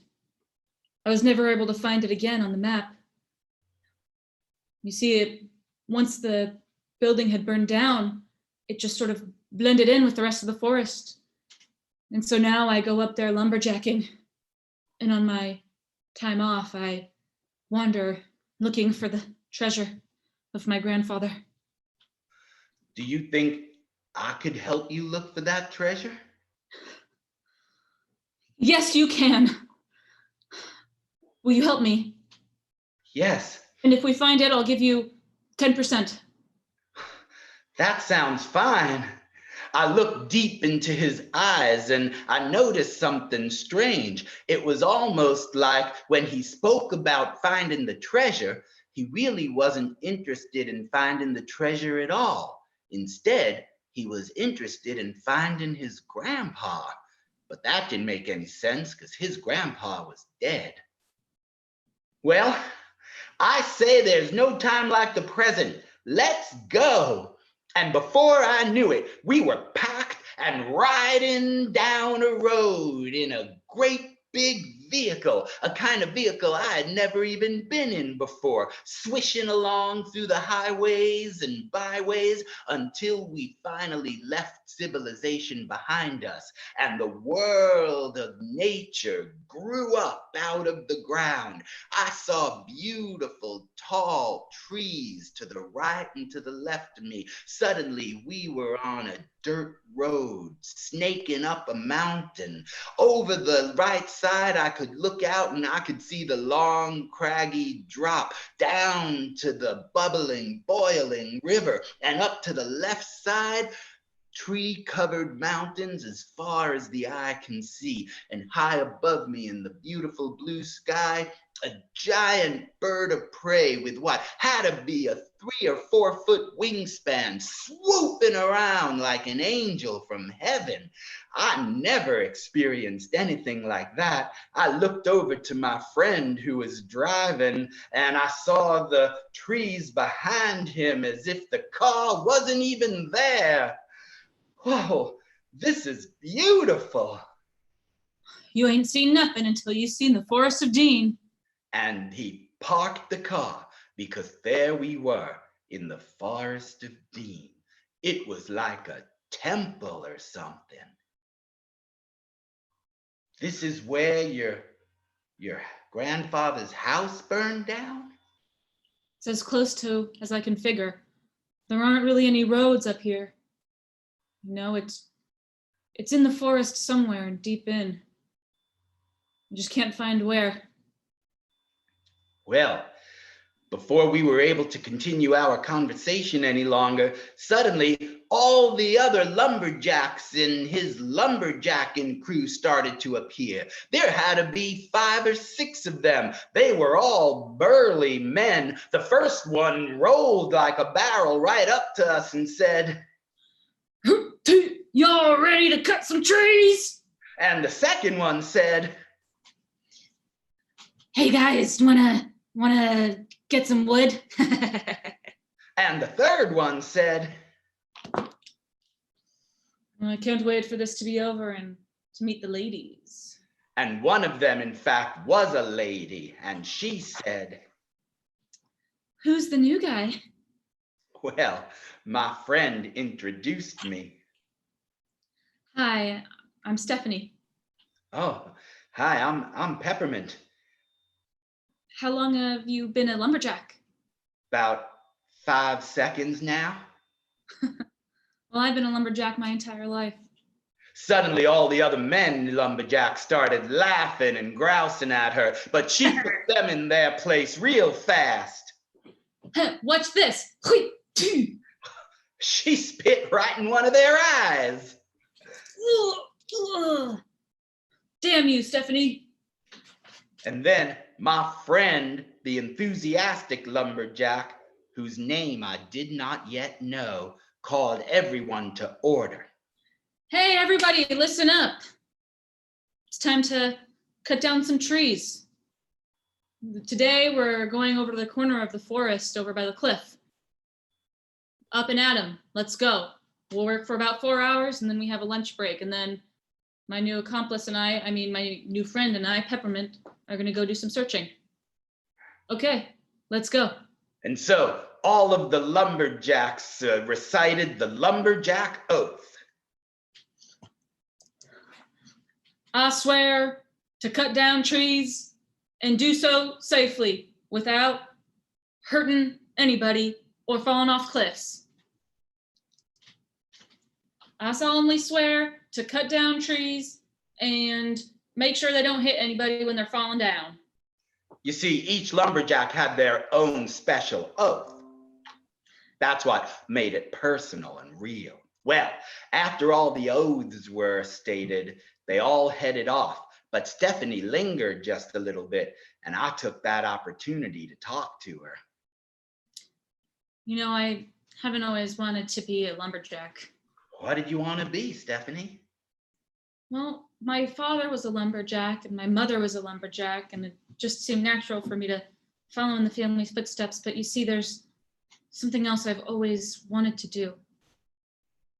I was never able to find it again on the map. You see, once the building had burned down, it just sort of blended in with the rest of the forest. And so now I go up there lumberjacking, and on my time off, I wander looking for the treasure of my grandfather. Do you think I could help you look for that treasure? Yes, you can. Will you help me? Yes. And if we find it, I'll give you 10%. That sounds fine. I looked deep into his eyes and I noticed something strange. It was almost like when he spoke about finding the treasure, he really wasn't interested in finding the treasure at all. Instead, he was interested in finding his grandpa. But that didn't make any sense because his grandpa was dead. Well, I say there's no time like the present. Let's go. And before I knew it, we were packed and riding down a road in a great big vehicle, a kind of vehicle I had never even been in before, swishing along through the highways and byways until we finally left civilization behind us and the world of nature grew up out of the ground. I saw beautiful, tall trees to the right and to the left of me. Suddenly, we were on a dirt road, snaking up a mountain. Over the right side, I could look out and I could see the long, craggy drop down to the bubbling, boiling river. And up to the left side, tree-covered mountains as far as the eye can see, and high above me in the beautiful blue sky, a giant bird of prey with what had to be a 3 or 4 foot wingspan, swooping around like an angel from heaven. I never experienced anything like that. I looked over to my friend who was driving, and I saw the trees behind him as if the car wasn't even there. Whoa, this is beautiful. You ain't seen nothing until you seen the forest of Dean. And he parked the car because there we were in the forest of Dean. It was like a temple or something. This is where your grandfather's house burned down? It's as close to as I can figure. There aren't really any roads up here. It's in the forest somewhere and deep in. I just can't find where. Well, before we were able to continue our conversation any longer, suddenly all the other lumberjacks in his lumberjacking crew started to appear. There had to be 5 or 6 of them. They were all burly men. The first one rolled like a barrel right up to us and said, Y'all ready to cut some trees? And the second one said, Hey guys, wanna get some wood? and the third one said, I can't wait for this to be over and to meet the ladies. and one of them, in fact, was a lady, and she said, Who's the new guy? well, my friend introduced me. Hi, I'm Stephanie. Oh, hi, I'm Peppermint. How long have you been a lumberjack? About 5 seconds now. Well, I've been a lumberjack my entire life. Suddenly, all the other men lumberjacks started laughing and grousing at her, but she put them in their place real fast. Watch this. She spit right in one of their eyes. Damn you, Stephanie. And then my friend, the enthusiastic lumberjack, whose name I did not yet know, called everyone to order. Hey, everybody, listen up. It's time to cut down some trees. Today, we're going over to the corner of the forest over by the cliff. Up and at 'em. Let's go. We'll work for about 4 hours, and then we have a lunch break. And then my new accomplice and my new friend and I, Peppermint, are going to go do some searching. Okay, let's go. And so all of the lumberjacks recited the lumberjack oath. I swear to cut down trees and do so safely without hurting anybody or falling off cliffs. I solemnly swear to cut down trees and make sure they don't hit anybody when they're falling down. You see, each lumberjack had their own special oath. That's what made it personal and real. Well, after all the oaths were stated, they all headed off, but Stephanie lingered just a little bit, and I took that opportunity to talk to her. You know, I haven't always wanted to be a lumberjack. What did you want to be, Stephanie? Well, my father was a lumberjack and my mother was a lumberjack, and it just seemed natural for me to follow in the family's footsteps. But you see, there's something else I've always wanted to do.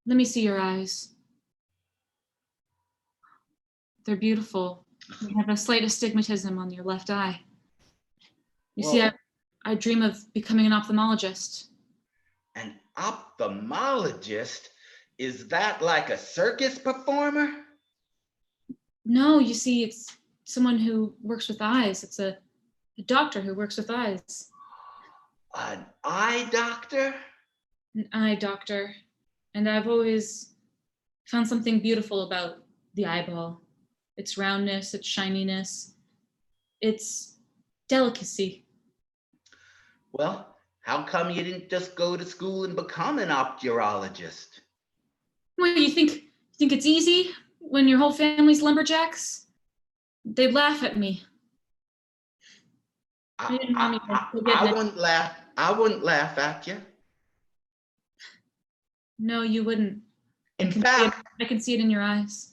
Let me see your eyes. They're beautiful. You have a slight astigmatism on your left eye. You see, I dream of becoming an ophthalmologist. An ophthalmologist? Is that like a circus performer? No, you see, it's someone who works with eyes. It's a doctor who works with eyes. An eye doctor? An eye doctor. And I've always found something beautiful about the eyeball. Its roundness, its shininess, its delicacy. Well, how come you didn't just go to school and become an ophthalmologist? Well, you think it's easy when your whole family's lumberjacks? They'd laugh at me. I wouldn't laugh. I wouldn't laugh at you. No, you wouldn't. In fact, I can see it in your eyes.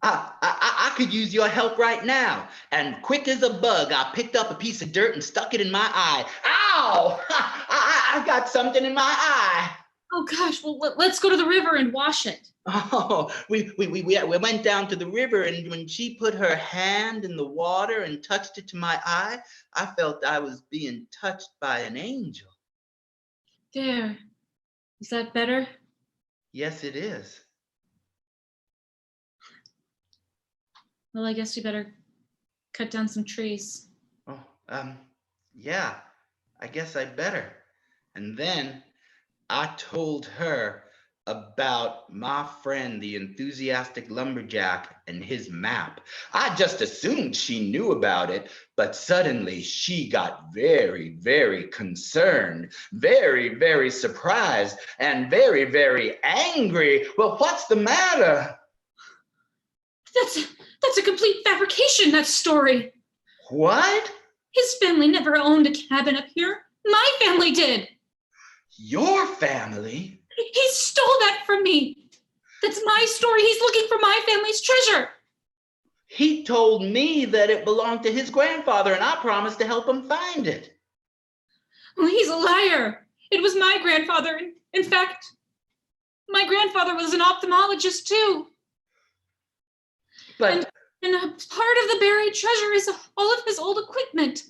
I could use your help right now. And quick as a bug, I picked up a piece of dirt and stuck it in my eye. Ow! I got something in my eye. Oh gosh, well, let's go to the river and wash it. Oh, we went down to the river, and when she put her hand in the water and touched it to my eye, I felt I was being touched by an angel. There. Is that better? Yes, it is. Well, I guess we better cut down some trees. Oh, yeah, I guess I better. And then I told her about my friend, the enthusiastic lumberjack, and his map. I just assumed she knew about it, but suddenly she got very, very concerned, very, very surprised, and very, very angry. Well, what's the matter? That's a complete fabrication, that story. What? His family never owned a cabin up here. My family did. Your family? He stole that from me. That's my story. He's looking for my family's treasure. he told me that it belonged to his grandfather, and I promised to help him find it. Well, he's a liar. It was my grandfather. In fact, my grandfather was an ophthalmologist too. But And a part of the buried treasure is all of his old equipment.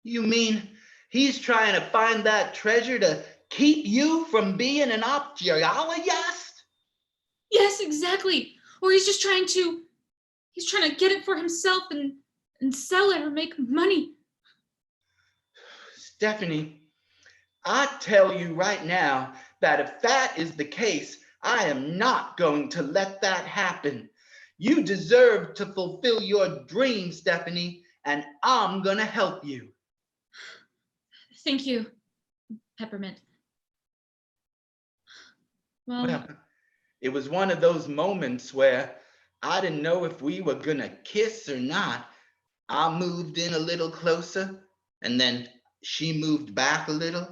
you mean he's trying to find that treasure to keep you from being an ophthalmologist? Yes, exactly. Or he's trying to get it for himself and sell it or make money. Stephanie, I tell you right now that if that is the case, I am not going to let that happen. You deserve to fulfill your dream, Stephanie, and I'm going to help you. Thank you, Peppermint. Well, it was one of those moments where I didn't know if we were going to kiss or not. I moved in a little closer, and then she moved back a little,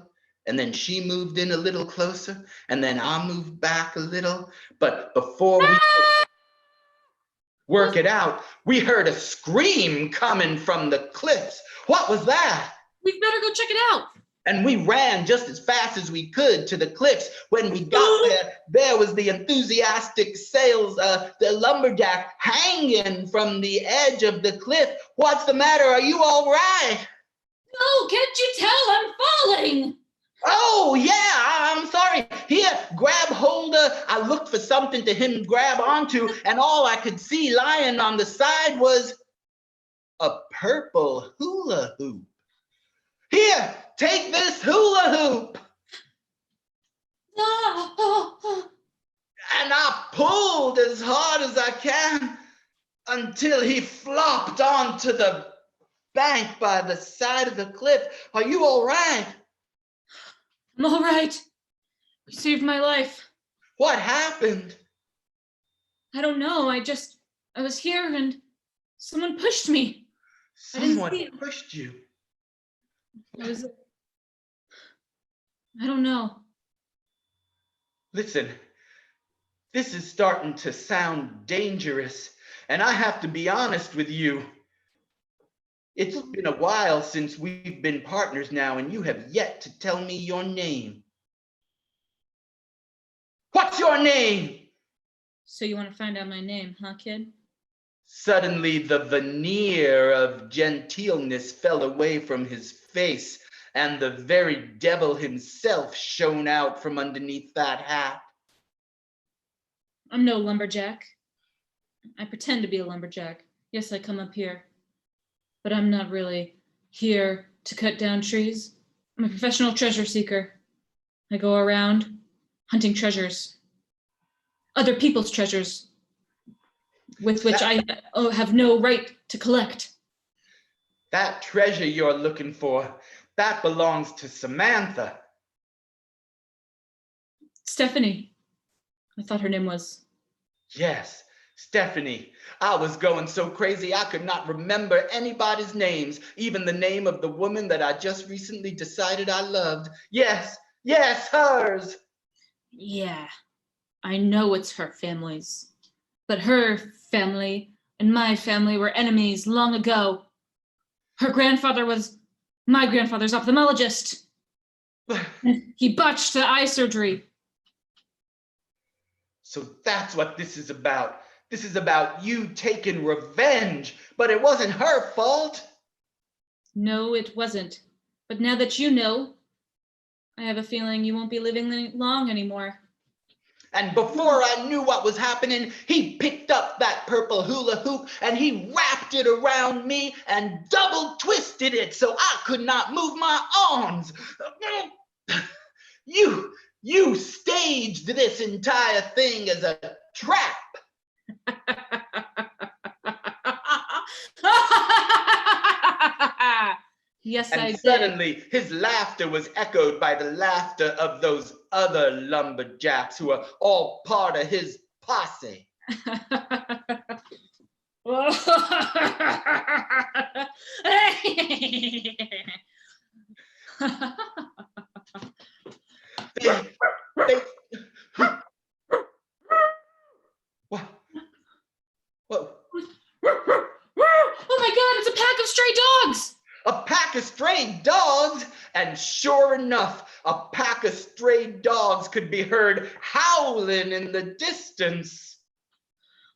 and then she moved in a little closer, and then I moved back a little. But before we could work it out, we heard a scream coming from the cliffs. What was that? We better go check it out. And we ran just as fast as we could to the cliffs. When we got there, there was the enthusiastic the lumberjack hanging from the edge of the cliff. What's the matter? Are you all right? No, can't you tell I'm falling? Oh, yeah, I'm sorry. Here, grab hold of. I looked for something to him grab onto, and all I could see lying on the side was a purple hula hoop. Here, take this hula hoop. And I pulled as hard as I can until he flopped onto the bank by the side of the cliff. Are you all right? I'm all right. You saved my life. What happened? I don't know. I was here and someone pushed me. Someone pushed you. I don't know. Listen, this is starting to sound dangerous, and I have to be honest with you. It's been a while since we've been partners now, and you have yet to tell me your name. What's your name? So you want to find out my name, huh, kid? Suddenly, the veneer of genteelness fell away from his face, and the very devil himself shone out from underneath that hat. I'm no lumberjack. I pretend to be a lumberjack. Yes, I come up here. But I'm not really here to cut down trees. I'm a professional treasure seeker. I go around hunting treasures. Other people's treasures, with which I have no right to collect. That treasure you're looking for, that belongs to Samantha. Stephanie. I thought her name was. Yes, Stephanie. I was going so crazy I could not remember anybody's names, even the name of the woman that I just recently decided I loved. Yes, hers. Yeah, I know it's her family's. But her family and my family were enemies long ago. Her grandfather was my grandfather's ophthalmologist. He botched the eye surgery. So that's what this is about. This is about you taking revenge, but it wasn't her fault. No, it wasn't. But now that you know, I have a feeling you won't be living long anymore. And before I knew what was happening, he picked up that purple hula hoop and he wrapped it around me and double twisted it so I could not move my arms. You staged this entire thing as a trap. Yes, and I did. Suddenly, his laughter was echoed by the laughter of those other lumberjacks who are all part of his posse. What? pack of stray dogs. And sure enough, a pack of stray dogs could be heard howling in the distance.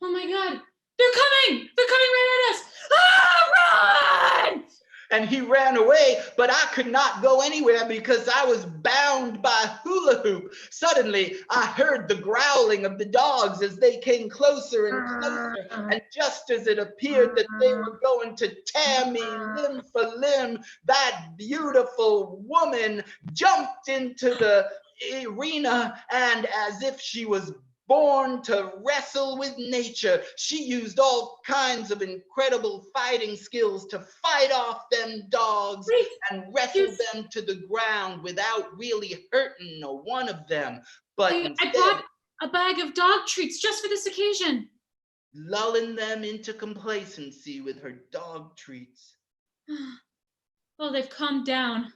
Oh my God, they're coming! They're coming right at us! Ah, run! And he ran away, but I could not go anywhere because I was bound by a hula hoop. Suddenly, I heard the growling of the dogs as they came closer and closer. And just as it appeared that they were going to tear me limb for limb, that beautiful woman jumped into the arena, and as if she was born to wrestle with nature, she used all kinds of incredible fighting skills to fight off them dogs and wrestle them to the ground without really hurting no one of them. But I brought a bag of dog treats just for this occasion. Lulling them into complacency with her dog treats. Oh, they've calmed down.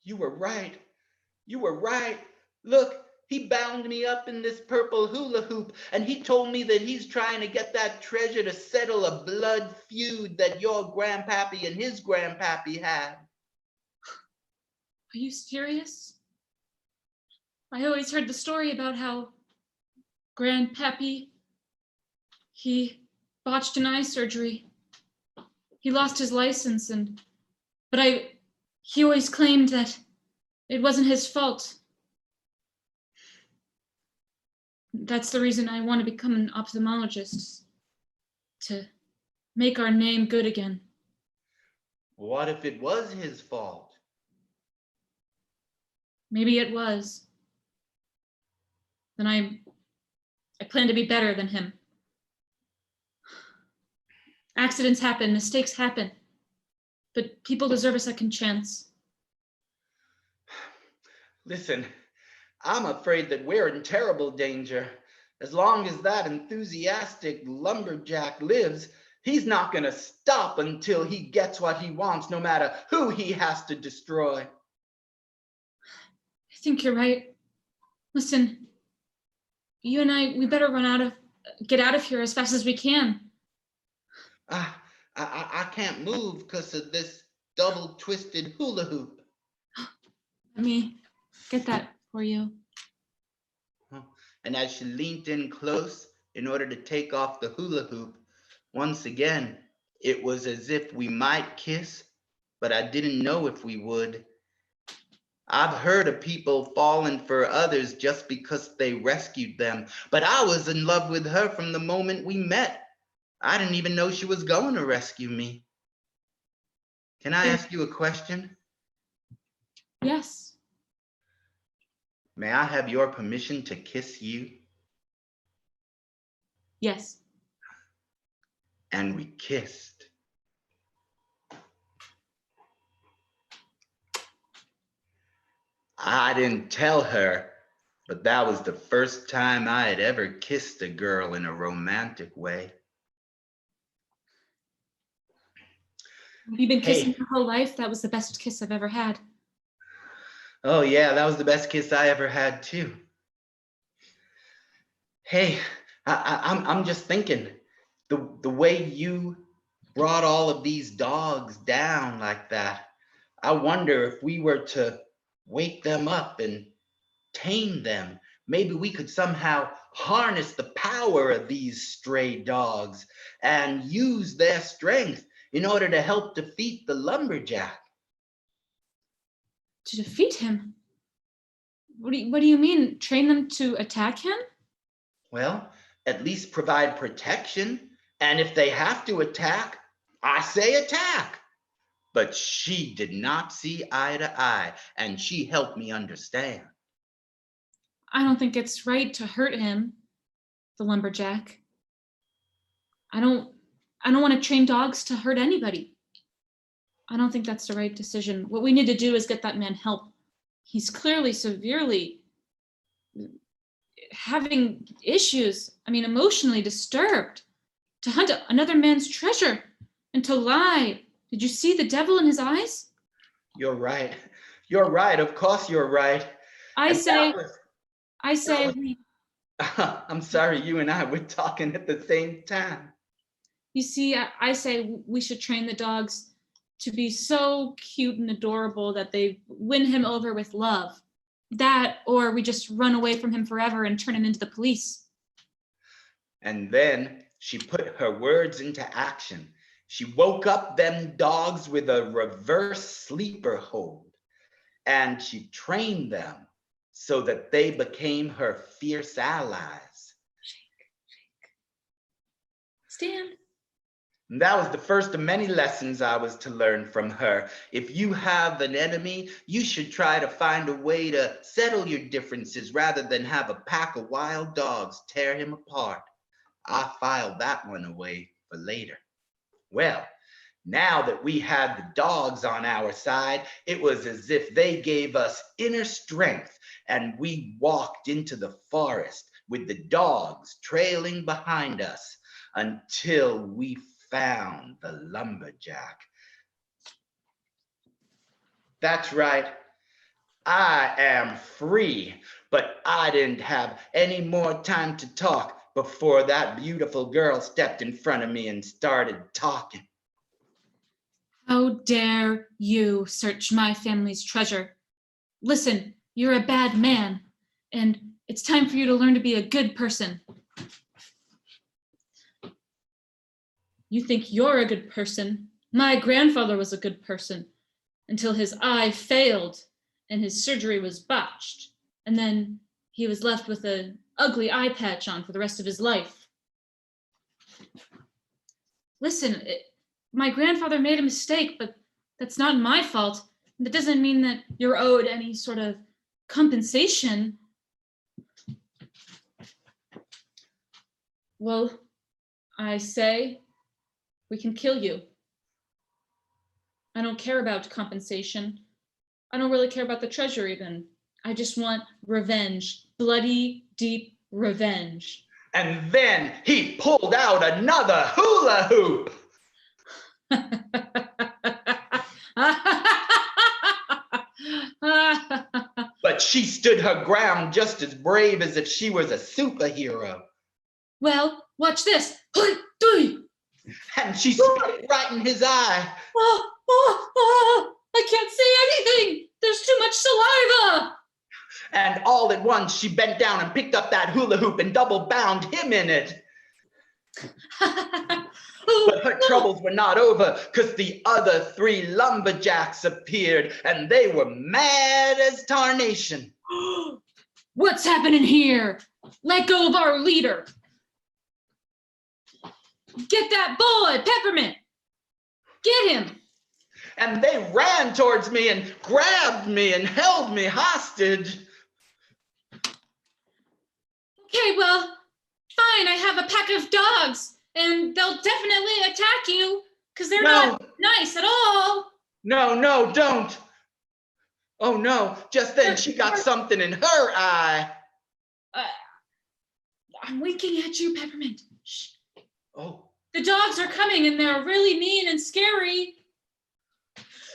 You were right. You were right. Look, he bound me up in this purple hula hoop, and he told me that he's trying to get that treasure to settle a blood feud that your grandpappy and his grandpappy had. Are you serious? I always heard the story about how grandpappy, he botched an eye surgery. He lost his license, but he always claimed that it wasn't his fault. That's the reason I want to become an ophthalmologist, to make our name good again. What if it was his fault? Maybe it was. Then I plan to be better than him. Accidents happen, mistakes happen, but people deserve a second chance. Listen, I'm afraid that we're in terrible danger. As long as that enthusiastic lumberjack lives, he's not going to stop until he gets what he wants, no matter who he has to destroy. I think you're right. Listen, you and we better get out of here as fast as we can. I can't move because of this double twisted hula hoop. Let me get that for you. And as she leaned in close in order to take off the hula hoop, once again, it was as if we might kiss, but I didn't know if we would. I've heard of people falling for others just because they rescued them, but I was in love with her from the moment we met. I didn't even know she was going to rescue me. Can I ask you a question? Yes. May I have your permission to kiss you? Yes. And we kissed. I didn't tell her, but that was the first time I had ever kissed a girl in a romantic way. You've been kissing your whole life? That was the best kiss I've ever had. Oh yeah, that was the best kiss I ever had too. Hey, I'm just thinking, the way you brought all of these dogs down like that, I wonder if we were to wake them up and tame them, maybe we could somehow harness the power of these stray dogs and use their strength in order to help defeat the lumberjack. To defeat him? What do you mean? Train them to attack him? Well, at least provide protection. And if they have to attack, I say attack. But she did not see eye to eye, and she helped me understand. I don't think it's right to hurt him, the lumberjack. I don't want to train dogs to hurt anybody. I don't think that's the right decision. What we need to do is get that man help. He's clearly severely having issues, emotionally disturbed. To hunt another man's treasure and to lie. Did you see the devil in his eyes? You're right. You're right. Of course you're right. I say, I'm sorry, you and I were talking at the same time. You see, I say we should train the dogs to be so cute and adorable that they win him over with love. That, or we just run away from him forever and turn him into the police. And then she put her words into action. She woke up them dogs with a reverse sleeper hold, and she trained them so that they became her fierce allies. Stand. And that was the first of many lessons I was to learn from her. If you have an enemy, you should try to find a way to settle your differences rather than have a pack of wild dogs tear him apart. I filed that one away for later. Well, now that we had the dogs on our side, it was as if they gave us inner strength, and we walked into the forest with the dogs trailing behind us until we found the lumberjack. That's right. I am free, but I didn't have any more time to talk before that beautiful girl stepped in front of me and started talking. How dare you search my family's treasure? Listen, you're a bad man, and it's time for you to learn to be a good person. You think you're a good person. My grandfather was a good person until his eye failed and his surgery was botched. And then he was left with an ugly eye patch on for the rest of his life. Listen, my grandfather made a mistake, but that's not my fault. That doesn't mean that you're owed any sort of compensation. Well, I say we can kill you. I don't care about compensation. I don't really care about the treasure even. I just want revenge, bloody, deep revenge. And then he pulled out another hula hoop. But she stood her ground just as brave as if she was a superhero. Well, watch this. And she spit right in his eye. I can't see anything. There's too much saliva. And all at once, she bent down and picked up that hula hoop and double bound him in it. But her troubles were not over, because the other 3 lumberjacks appeared, and they were mad as tarnation. What's happening here? Let go of our leader. Get that boy, Peppermint. Get him. And they ran towards me and grabbed me and held me hostage. Okay, well, fine. I have a pack of dogs, and they'll definitely attack you because they're not nice at all. No, don't. Oh no, just then she got something in her eye. I'm winking at you, Peppermint. Shh. Oh. The dogs are coming, and they're really mean and scary.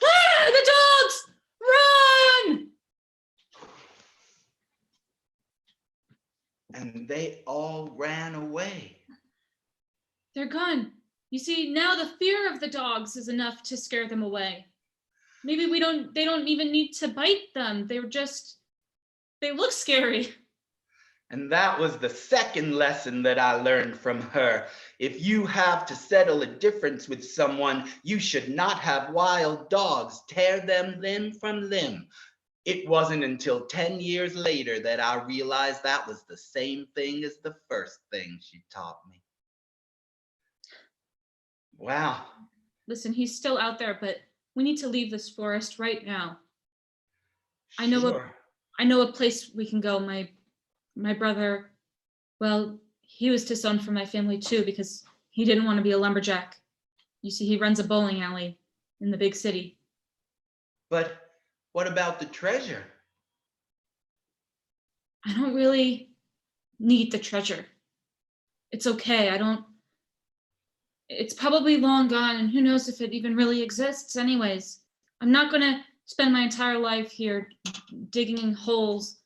Ah, the dogs! Run! And they all ran away. They're gone. You see, now the fear of the dogs is enough to scare them away. Maybe they don't even need to bite them. They look scary. And that was the second lesson that I learned from her. If you have to settle a difference with someone, you should not have wild dogs tear them limb from limb. It wasn't until 10 years later that I realized that was the same thing as the first thing she taught me. Wow. Listen, he's still out there, but we need to leave this forest right now. I know a place we can go. My brother, well, he was disowned from my family too because he didn't want to be a lumberjack. You see, he runs a bowling alley in the big city. But what about the treasure? I don't really need the treasure. It's okay. It's probably long gone, and who knows if it even really exists anyways. I'm not gonna spend my entire life here digging holes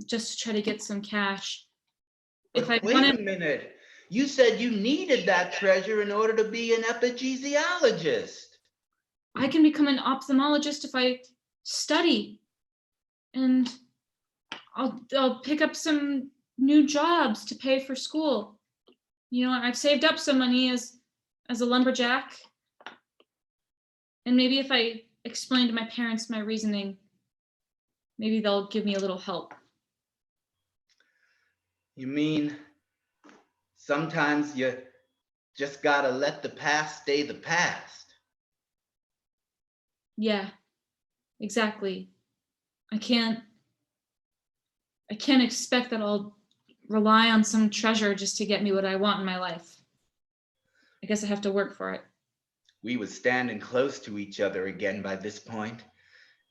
just to try to get some cash. But wait a minute. You said you needed that treasure in order to be an epidemiologist. I can become an ophthalmologist if I study, and I'll pick up some new jobs to pay for school. You know, I've saved up some money as a lumberjack, and maybe if I explain to my parents my reasoning, maybe they'll give me a little help. You mean sometimes you just gotta let the past stay the past? Yeah, exactly. I can't expect that I'll rely on some treasure just to get me what I want in my life. I guess I have to work for it. We was standing close to each other again by this point,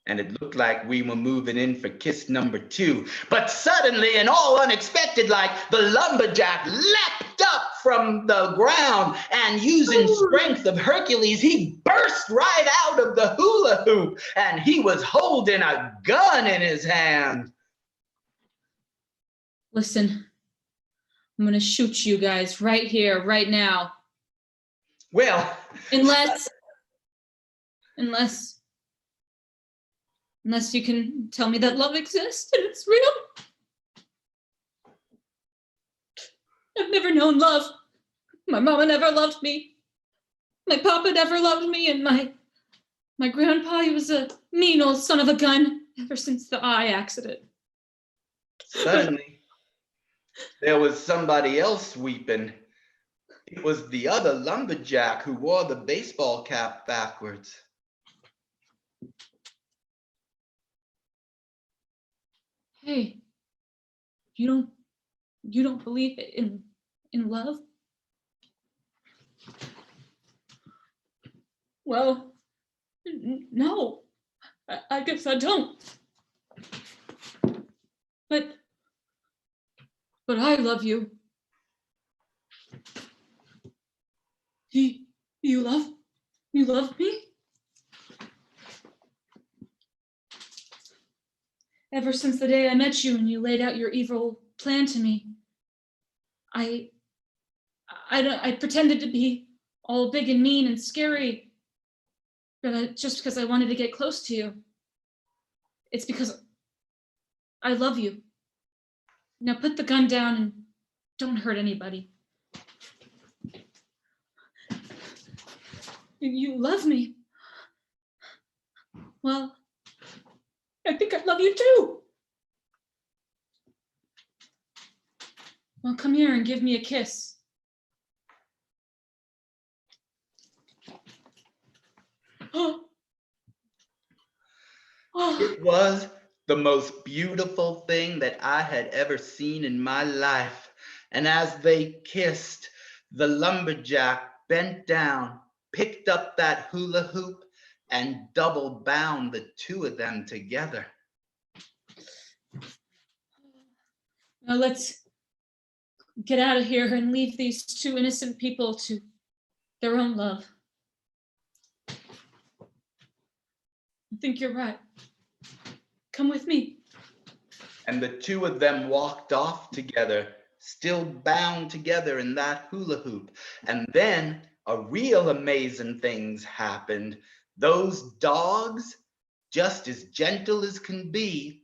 and it looked like we were moving in for kiss number 2. But suddenly, and all unexpected like, the lumberjack leapt up from the ground, and using strength of Hercules, he burst right out of the hula hoop, and he was holding a gun in his hand. Listen, I'm gonna shoot you guys right here, right now. Well, Unless you can tell me that love exists and it's real. I've never known love. My mama never loved me. My papa never loved me, and my grandpa, he was a mean old son of a gun ever since the eye accident. suddenly, there was somebody else weeping. It was the other lumberjack who wore the baseball cap backwards. Hey, you don't believe in love? Well, no, I guess I don't. But I love you. You love me? Ever since the day I met you and you laid out your evil plan to me, I pretended to be all big and mean and scary, but just because I wanted to get close to you. It's because I love you. Now put the gun down and don't hurt anybody. You love me. Well, I think I love you too. Well, come here and give me a kiss. Oh. It was the most beautiful thing that I had ever seen in my life. And as they kissed, the lumberjack bent down, picked up that hula hoop, and double bound the two of them together. Now let's get out of here and leave these two innocent people to their own love. I think you're right. Come with me. And the two of them walked off together, still bound together in that hula hoop. And then a real amazing things happened. Those dogs, just as gentle as can be,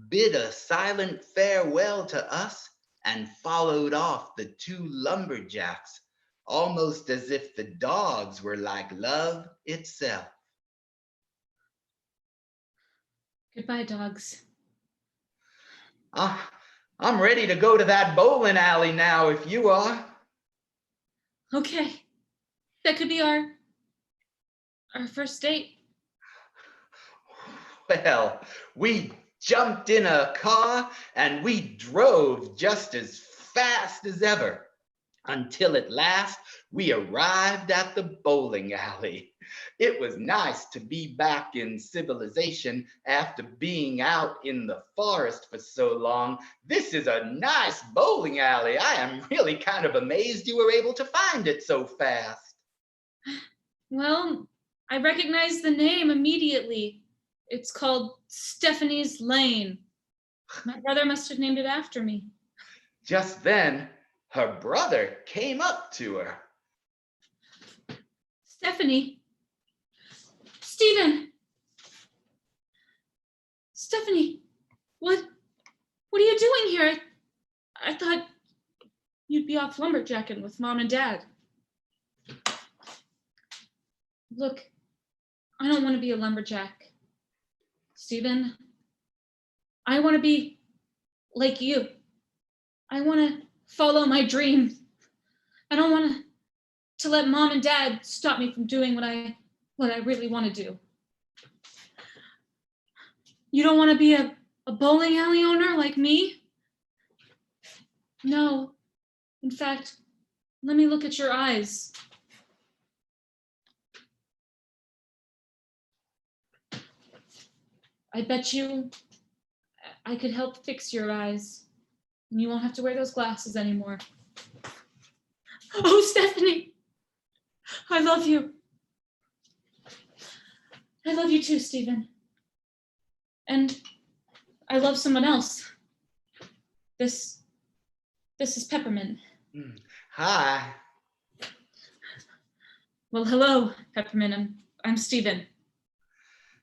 bid a silent farewell to us and followed off the two lumberjacks, almost as if the dogs were like love itself. Goodbye, dogs. I'm ready to go to that bowling alley now if you are. Okay, that could be our first date. Well, we jumped in a car and we drove just as fast as ever until at last we arrived at the bowling alley. It was nice to be back in civilization after being out in the forest for so long. This is a nice bowling alley. I am really kind of amazed you were able to find it so fast. Well, I recognized the name immediately. It's called Stephanie's Lane. My brother must have named it after me. Just then, her brother came up to her. Stephanie, Stephen! Stephanie, what are you doing here? I thought you'd be off lumberjacking with Mom and Dad. Look, I don't want to be a lumberjack. Stephen, I want to be like you. I want to follow my dreams. I don't want to let Mom and Dad stop me from doing what I really want to do. You don't want to be a bowling alley owner like me? No. In fact, let me look at your eyes. I bet you I could help fix your eyes, and you won't have to wear those glasses anymore. Oh, Stephanie, I love you. I love you too, Stephen. And I love someone else. This is Peppermint. Hi. Well, hello, Peppermint. I'm Stephen.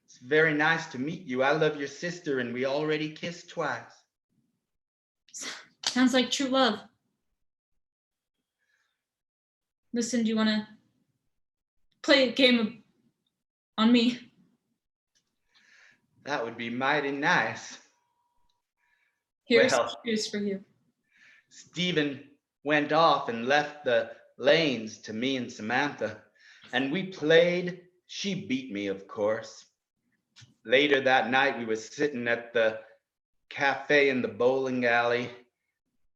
It's very nice to meet you. I love your sister, and we already kissed twice. Sounds like true love. Listen, do you want to play a game on me? That would be mighty nice. Here's Well, shoes for you. Stephen went off and left the lanes to me and Samantha, and we played. She beat me, of course. Later that night, we were sitting at the cafe in the bowling alley,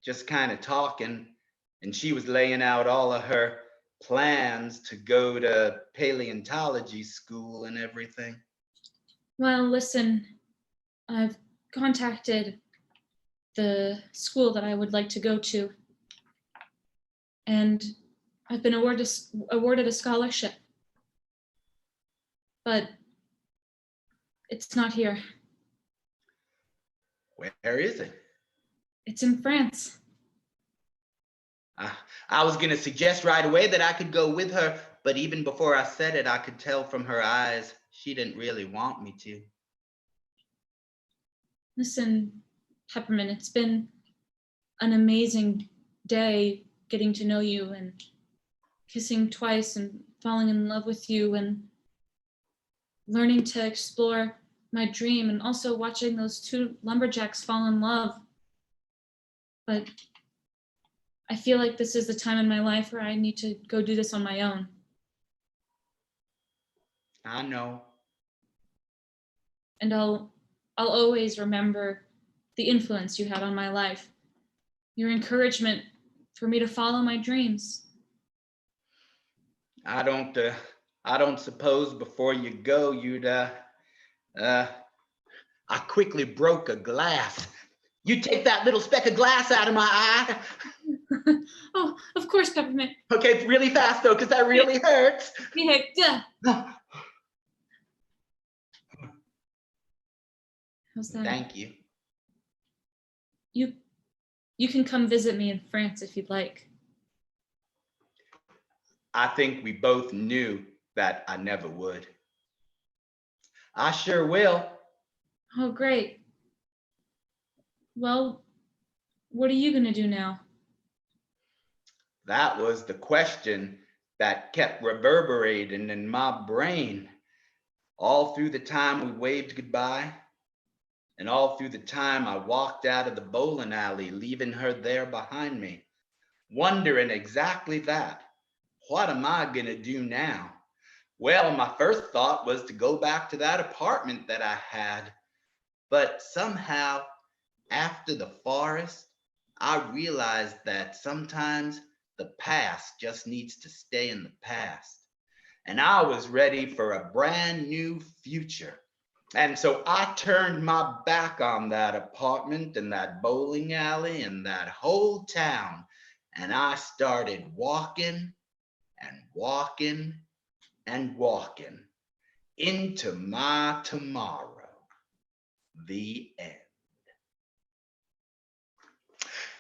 just kind of talking, and she was laying out all of her plans to go to paleontology school and everything. Well, listen, I've contacted the school that I would like to go to, and I've been awarded a scholarship, but it's not here. Where is it? It's in France. I was going to suggest right away that I could go with her, but even before I said it, I could tell from her eyes she didn't really want me to. Listen, Peppermint, it's been an amazing day getting to know you and kissing twice and falling in love with you and learning to explore my dream and also watching those two lumberjacks fall in love. But I feel like this is the time in my life where I need to go do this on my own. I know. And I'll always remember the influence you had on my life, your encouragement for me to follow my dreams. I don't suppose before you go I quickly broke a glass. You take that little speck of glass out of my eye. Oh, of course, Peppermint. Okay, really fast though, because that really hurts. Yeah. How's that? Thank you. You can come visit me in France if you'd like. I think we both knew that I never would. I sure will. Oh, great. Well, what are you going to do now? That was the question that kept reverberating in my brain all through the time we waved goodbye and all through the time I walked out of the bowling alley, leaving her there behind me, wondering exactly that. What am I going to do now? Well, my first thought was to go back to that apartment that I had, but somehow after the forest, I realized that sometimes the past just needs to stay in the past. And I was ready for a brand new future. And so I turned my back on that apartment and that bowling alley and that whole town. And I started walking and walking and walking into my tomorrow. The end.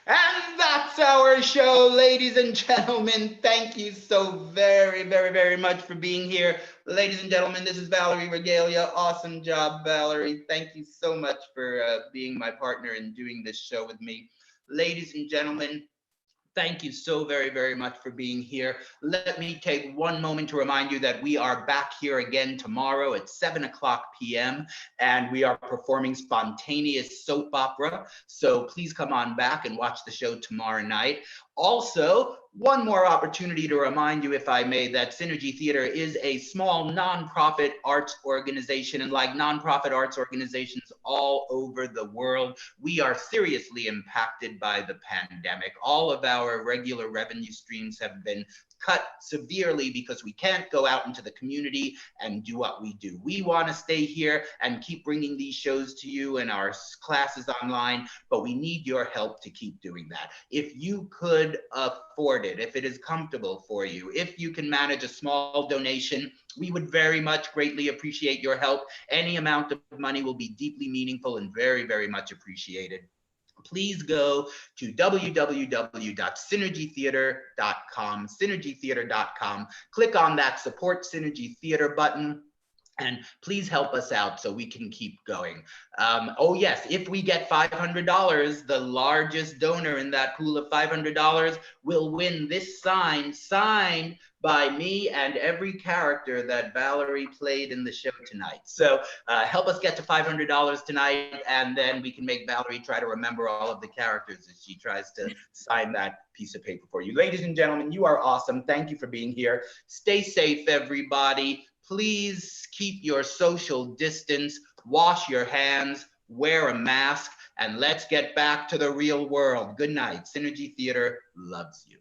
And that's our show, ladies and gentlemen. Thank you so very, very, very much for being here. Ladies and gentlemen, this is Valerie Regalia. Awesome job, Valerie. Thank you so much for being my partner in doing this show with me. Ladies and gentlemen, thank you so very, very much for being here. Let me take one moment to remind you that we are back here again tomorrow at 7 o'clock p.m. and we are performing spontaneous soap opera. So please come on back and watch the show tomorrow night. Also, one more opportunity to remind you, if I may, that Synergy Theater is a small nonprofit arts organization, and like nonprofit arts organizations all over the world, we are seriously impacted by the pandemic. All of our regular revenue streams have been cut severely because we can't go out into the community and do what we do. We want to stay here and keep bringing these shows to you and our classes online, but we need your help to keep doing that. If you could afford it, if it is comfortable for you, if you can manage a small donation, we would very much greatly appreciate your help. Any amount of money will be deeply meaningful and very, very much appreciated. Please go to www.synergytheater.com, synergytheater.com. Click on that Support Synergy Theater button, and please help us out so we can keep going. Oh yes, if we get $500, the largest donor in that pool of $500 will win this sign signed by me and every character that Valerie played in the show tonight. So help us get to $500 tonight, and then we can make Valerie try to remember all of the characters as she tries to sign that piece of paper for you. Ladies and gentlemen, you are awesome. Thank you for being here. Stay safe, everybody. Please keep your social distance, wash your hands, wear a mask, and let's get back to the real world. Good night. Synergy Theater loves you.